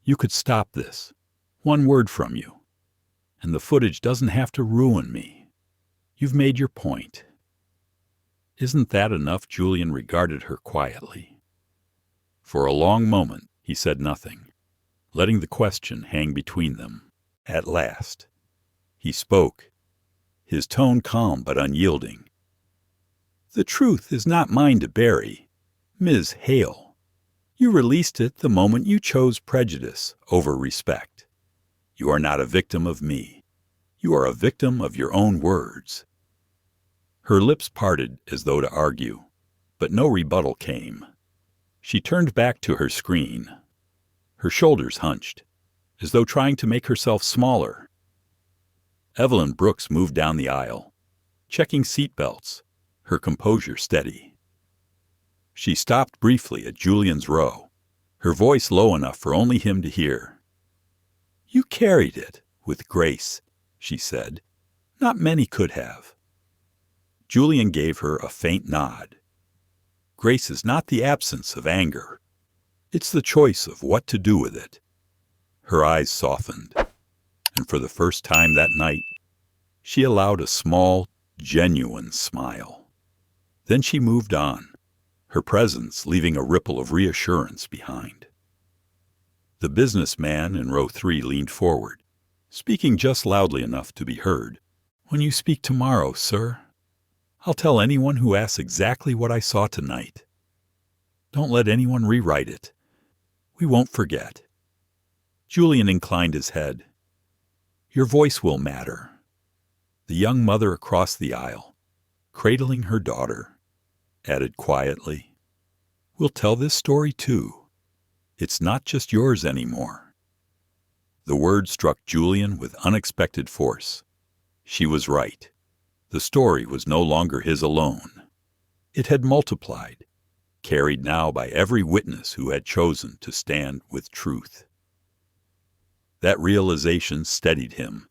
"You could stop this. One word from you. And the footage doesn't have to ruin me. You've made your point." "Isn't that enough?" Julian regarded her quietly. For a long moment he said nothing, letting the question hang between them. At last, he spoke, his tone calm but unyielding. "The truth is not mine to bury, Ms. Hale. You released it the moment you chose prejudice over respect. You are not a victim of me. You are a victim of your own words." Her lips parted as though to argue, but no rebuttal came. She turned back to her screen, her shoulders hunched, as though trying to make herself smaller. Evelyn Brooks moved down the aisle, checking seatbelts, her composure steady. She stopped briefly at Julian's row, her voice low enough for only him to hear. "You carried it with grace," she said. "Not many could have." Julian gave her a faint nod. Grace is not the absence of anger. It's the choice of what to do with it. Her eyes softened, and for the first time that night, she allowed a small, genuine smile. Then she moved on, her presence leaving a ripple of reassurance behind. The businessman in row 3 leaned forward, speaking just loudly enough to be heard. "When you speak tomorrow, sir, I'll tell anyone who asks exactly what I saw tonight. Don't let anyone rewrite it. We won't forget." Julian inclined his head. "Your voice will matter." The young mother across the aisle, cradling her daughter, added quietly, "We'll tell this story too. It's not just yours anymore." The word struck Julian with unexpected force. She was right. The story was no longer his alone. It had multiplied, carried now by every witness who had chosen to stand with truth. That realization steadied him,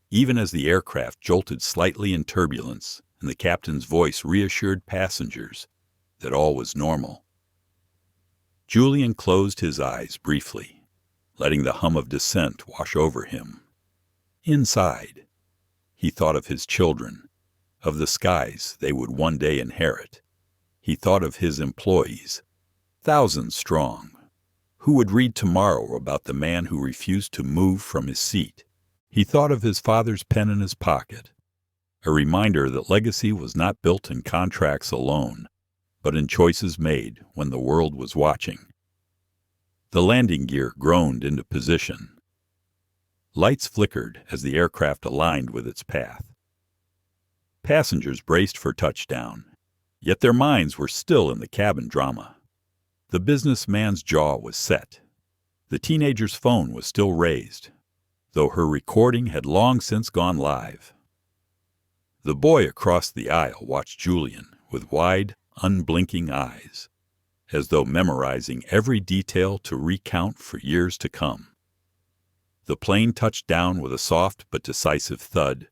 even as the aircraft jolted slightly in turbulence and the captain's voice reassured passengers that all was normal. Julian closed his eyes briefly, letting the hum of dissent wash over him. Inside, he thought of his children, of the skies they would one day inherit. He thought of his employees, thousands strong, who would read tomorrow about the man who refused to move from his seat. He thought of his father's pen in his pocket, a reminder that legacy was not built in contracts alone, but in choices made when the world was watching. The landing gear groaned into position. Lights flickered as the aircraft aligned with its path. Passengers braced for touchdown, yet their minds were still in the cabin drama. The businessman's jaw was set. The teenager's phone was still raised, though her recording had long since gone live. The boy across the aisle watched Julian with wide, unblinking eyes, as though memorizing every detail to recount for years to come. The plane touched down with a soft but decisive thud,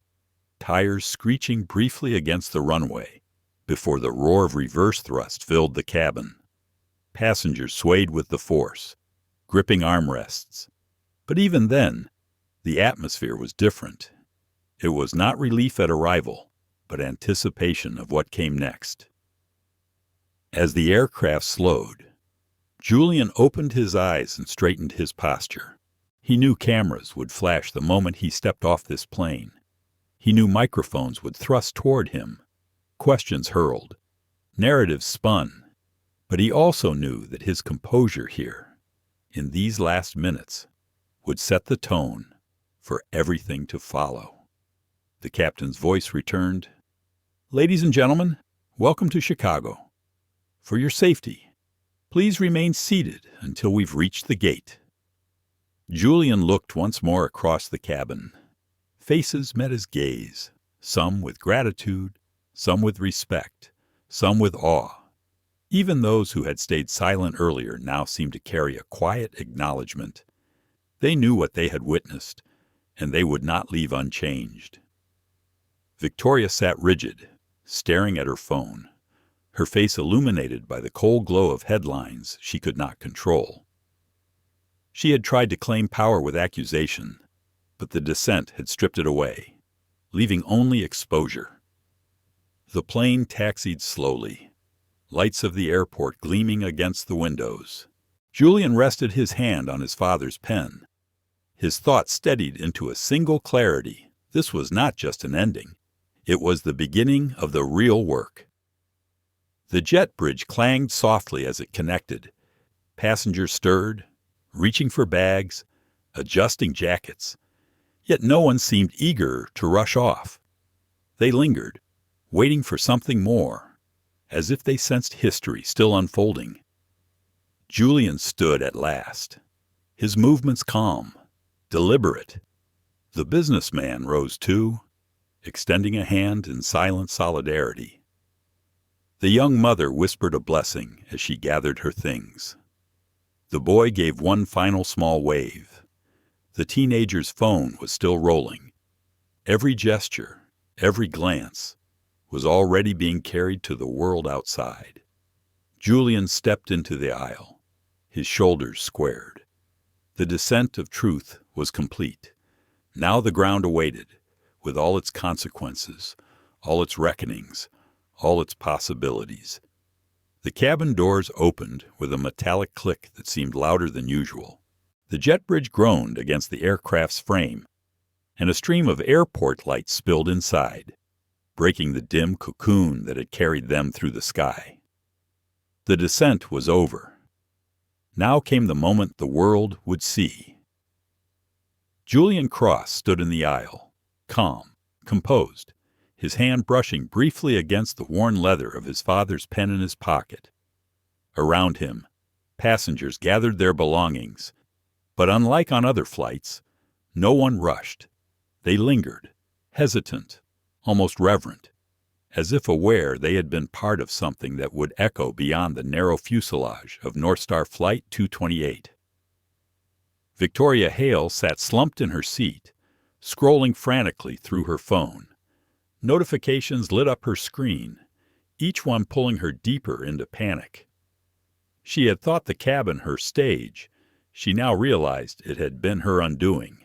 tires screeching briefly against the runway before the roar of reverse thrust filled the cabin. Passengers swayed with the force, gripping armrests. But even then, the atmosphere was different. It was not relief at arrival, but anticipation of what came next. As the aircraft slowed, Julian opened his eyes and straightened his posture. He knew cameras would flash the moment he stepped off this plane. He knew microphones would thrust toward him, questions hurled, narratives spun. But he also knew that his composure here, in these last minutes, would set the tone for everything to follow. The captain's voice returned, "Ladies and gentlemen, welcome to Chicago. For your safety, please remain seated until we've reached the gate." Julian looked once more across the cabin. Faces met his gaze, some with gratitude, some with respect, some with awe. Even those who had stayed silent earlier now seemed to carry a quiet acknowledgement. They knew what they had witnessed, and they would not leave unchanged. Victoria sat rigid, staring at her phone, her face illuminated by the cold glow of headlines she could not control. She had tried to claim power with accusation, but the dissent had stripped it away, leaving only exposure. The plane taxied slowly, lights of the airport gleaming against the windows. Julian rested his hand on his father's pen. His thoughts steadied into a single clarity. This was not just an ending. It was the beginning of the real work. The jet bridge clanged softly as it connected. Passengers stirred, reaching for bags, adjusting jackets. Yet no one seemed eager to rush off. They lingered, waiting for something more, as if they sensed history still unfolding. Julian stood at last, his movements calm, deliberate. The businessman rose too, extending a hand in silent solidarity. The young mother whispered a blessing as she gathered her things. The boy gave one final small wave. The teenager's phone was still rolling. Every gesture, every glance, was already being carried to the world outside. Julian stepped into the aisle, his shoulders squared. The descent of truth was complete. Now the ground awaited, with all its consequences, all its reckonings, all its possibilities. The cabin doors opened with a metallic click that seemed louder than usual. The jet bridge groaned against the aircraft's frame, and a stream of airport lights spilled inside, breaking the dim cocoon that had carried them through the sky. The descent was over. Now came the moment the world would see. Julian Cross stood in the aisle, calm, composed, his hand brushing briefly against the worn leather of his father's pen in his pocket. Around him, passengers gathered their belongings, but unlike on other flights, no one rushed. They lingered, hesitant, almost reverent, as if aware they had been part of something that would echo beyond the narrow fuselage of NorthStar Flight 228. Victoria Hale sat slumped in her seat, scrolling frantically through her phone. Notifications lit up her screen, each one pulling her deeper into panic. She had thought the cabin her stage. She now realized it had been her undoing.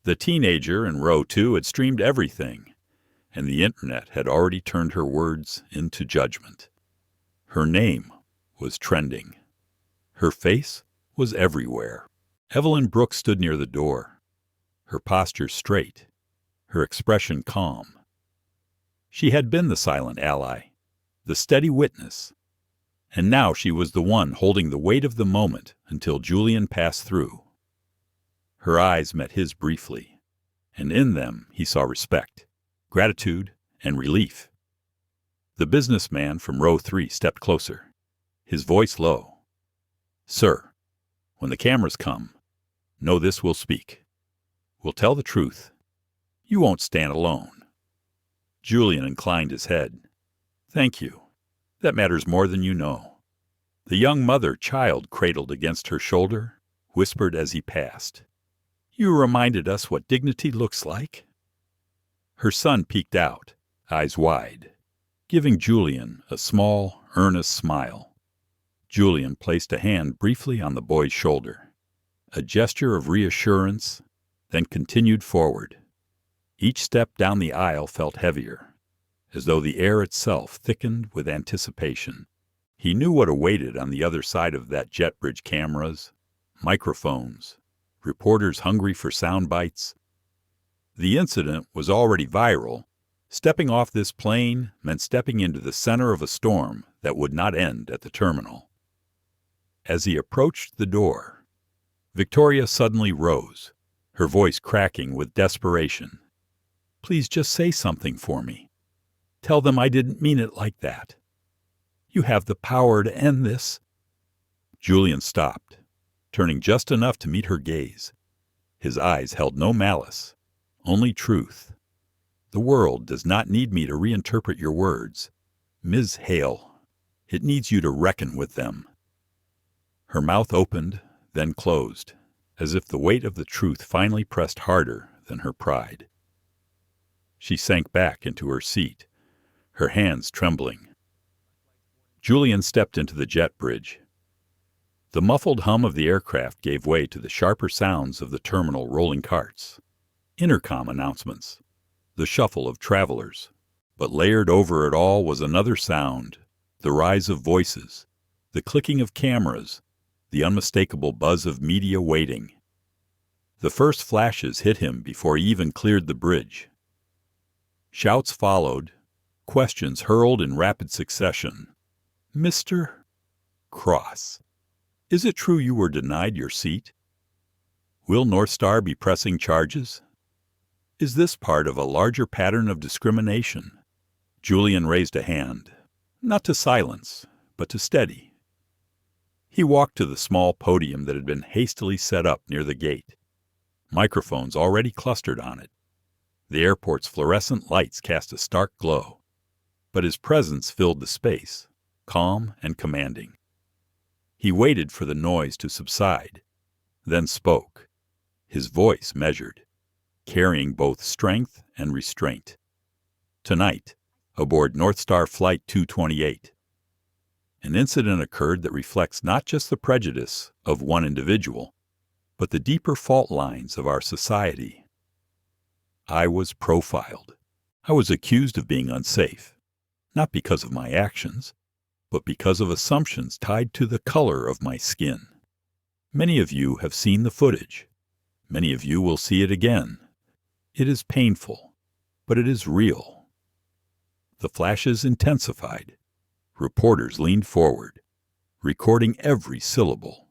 The teenager in row 2 had streamed everything, and the internet had already turned her words into judgment. Her name was trending. Her face was everywhere. Evelyn Brooks stood near the door, her posture straight, her expression calm. She had been the silent ally, the steady witness, and now she was the one holding the weight of the moment until Julian passed through. Her eyes met his briefly, and in them he saw respect, gratitude, and relief. The businessman from row 3 stepped closer, his voice low. "Sir, when the cameras come, know this will speak. We'll tell the truth. You won't stand alone." Julian inclined his head. "Thank you. That matters more than you know." The young mother-child cradled against her shoulder whispered as he passed, "You reminded us what dignity looks like." Her son peeked out, eyes wide, giving Julian a small, earnest smile. Julian placed a hand briefly on the boy's shoulder, a gesture of reassurance, then continued forward. Each step down the aisle felt heavier, as though the air itself thickened with anticipation. He knew what awaited on the other side of that jet bridge: cameras, microphones, reporters hungry for sound bites. The incident was already viral. Stepping off this plane meant stepping into the center of a storm that would not end at the terminal. As he approached the door, Victoria suddenly rose, her voice cracking with desperation. "Please just say something for me. Tell them I didn't mean it like that. You have the power to end this." Julian stopped, turning just enough to meet her gaze. His eyes held no malice, only truth. "The world does not need me to reinterpret your words. Ms. Hale, it needs you to reckon with them." Her mouth opened, then closed, as if the weight of the truth finally pressed harder than her pride. She sank back into her seat, her hands trembling. Julian stepped into the jet bridge. The muffled hum of the aircraft gave way to the sharper sounds of the terminal rolling carts, intercom announcements, the shuffle of travelers. But layered over it all was another sound, the rise of voices, the clicking of cameras, the unmistakable buzz of media waiting. The first flashes hit him before he even cleared the bridge. Shouts followed, questions hurled in rapid succession. "Mr. Cross, is it true you were denied your seat? Will NorthStar be pressing charges? Is this part of a larger pattern of discrimination?" Julian raised a hand, not to silence, but to steady. He walked to the small podium that had been hastily set up near the gate. Microphones already clustered on it. The airport's fluorescent lights cast a stark glow, but his presence filled the space, calm and commanding. He waited for the noise to subside, then spoke, his voice measured, carrying both strength and restraint. Tonight, aboard NorthStar Flight 228, an incident occurred that reflects not just the prejudice of one individual, but the deeper fault lines of our society. I was profiled. I was accused of being unsafe, not because of my actions, but because of assumptions tied to the color of my skin. Many of you have seen the footage. Many of you will see it again. It is painful, but it is real. The flashes intensified. Reporters leaned forward, recording every syllable.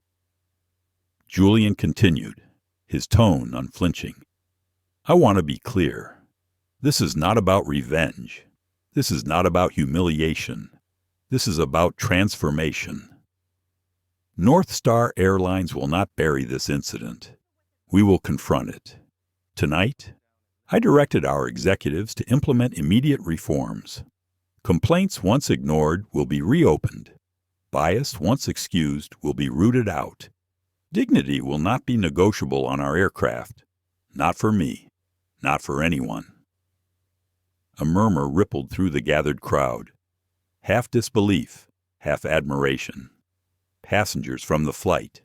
Julian continued, his tone unflinching. I want to be clear. This is not about revenge. This is not about humiliation. This is about transformation. NorthStar Airlines will not bury this incident. We will confront it. Tonight, I directed our executives to implement immediate reforms. Complaints once ignored will be reopened. Bias once excused will be rooted out. Dignity will not be negotiable on our aircraft. Not for me. Not for anyone. A murmur rippled through the gathered crowd. Half disbelief, half admiration. Passengers from the flight,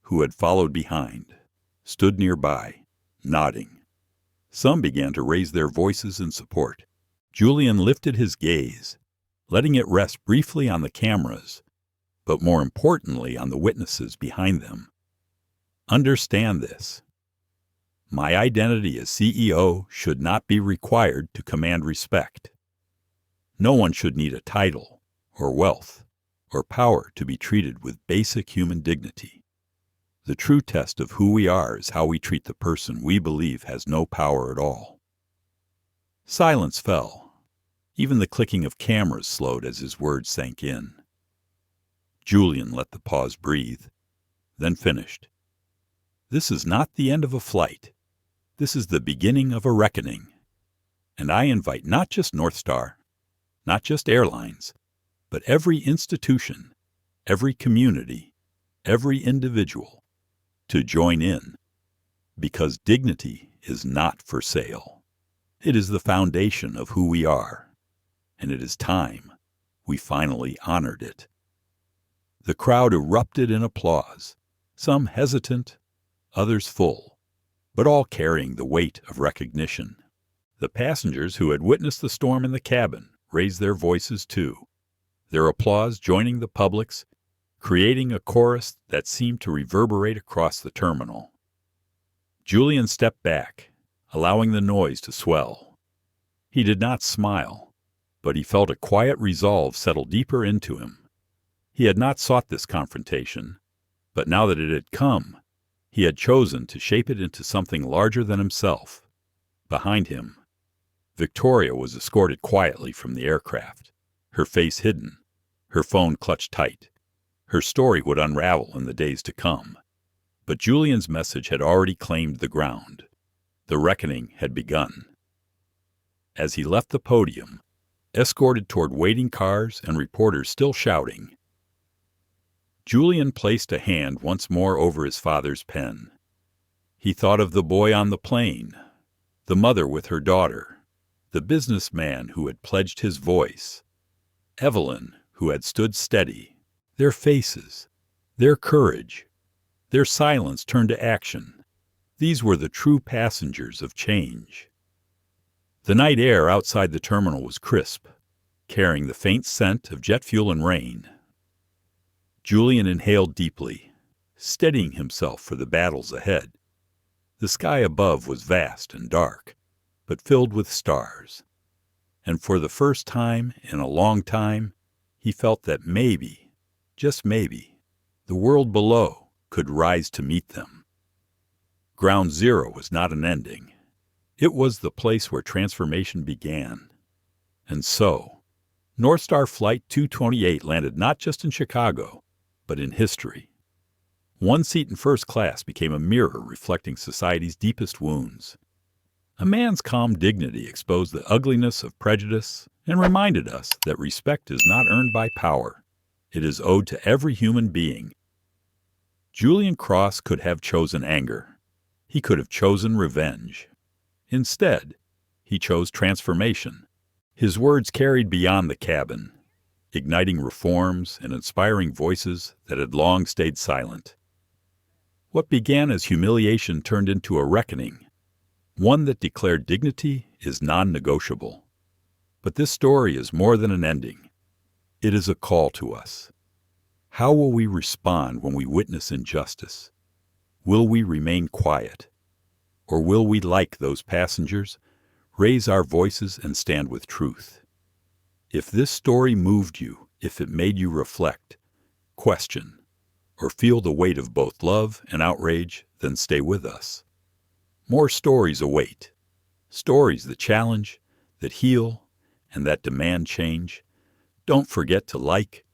who had followed behind, stood nearby, nodding. Some began to raise their voices in support. Julian lifted his gaze, letting it rest briefly on the cameras, but more importantly on the witnesses behind them. Understand this. My identity as CEO should not be required to command respect. No one should need a title, or wealth, or power to be treated with basic human dignity. The true test of who we are is how we treat the person we believe has no power at all. Silence fell. Even the clicking of cameras slowed as his words sank in. Julian let the pause breathe, then finished. This is not the end of a flight. This is the beginning of a reckoning. And I invite not just NorthStar, not just airlines, but every institution, every community, every individual to join in, because dignity is not for sale. It is the foundation of who we are, and it is time we finally honored it. The crowd erupted in applause, some hesitant, others full, but all carrying the weight of recognition. The passengers who had witnessed the storm in the cabin raised their voices too, their applause joining the public's, creating a chorus that seemed to reverberate across the terminal. Julian stepped back, allowing the noise to swell. He did not smile, but he felt a quiet resolve settle deeper into him. He had not sought this confrontation, but now that it had come, he had chosen to shape it into something larger than himself. Behind him, Victoria was escorted quietly from the aircraft, her face hidden, her phone clutched tight. Her story would unravel in the days to come. But Julian's message had already claimed the ground. The reckoning had begun. As he left the podium, escorted toward waiting cars and reporters still shouting, Julian placed a hand once more over his father's pen. He thought of the boy on the plane, the mother with her daughter, the businessman who had pledged his voice, Evelyn, who had stood steady, their faces, their courage, their silence turned to action. These were the true passengers of change. The night air outside the terminal was crisp, carrying the faint scent of jet fuel and rain. Julian inhaled deeply, steadying himself for the battles ahead. The sky above was vast and dark, but filled with stars. And for the first time in a long time, he felt that maybe, just maybe, the world below could rise to meet them. Ground Zero was not an ending. It was the place where transformation began. And so, NorthStar Flight 228 landed not just in Chicago, but in history. One seat in first class became a mirror reflecting society's deepest wounds. A man's calm dignity exposed the ugliness of prejudice and reminded us that respect is not earned by power. It is owed to every human being. Julian Cross could have chosen anger. He could have chosen revenge. Instead, he chose transformation. His words carried beyond the cabin, igniting reforms and inspiring voices that had long stayed silent. What began as humiliation turned into a reckoning, one that declared dignity is non-negotiable. But this story is more than an ending. It is a call to us. How will we respond when we witness injustice? Will we remain quiet? Or will we, like those passengers, raise our voices and stand with truth? If this story moved you, if it made you reflect, question, or feel the weight of both love and outrage, then stay with us. More stories await. Stories that challenge, that heal, and that demand change. Don't forget to like,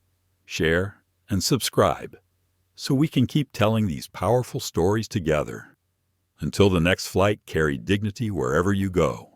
share, and subscribe so we can keep telling these powerful stories together. Until the next flight, carry dignity wherever you go.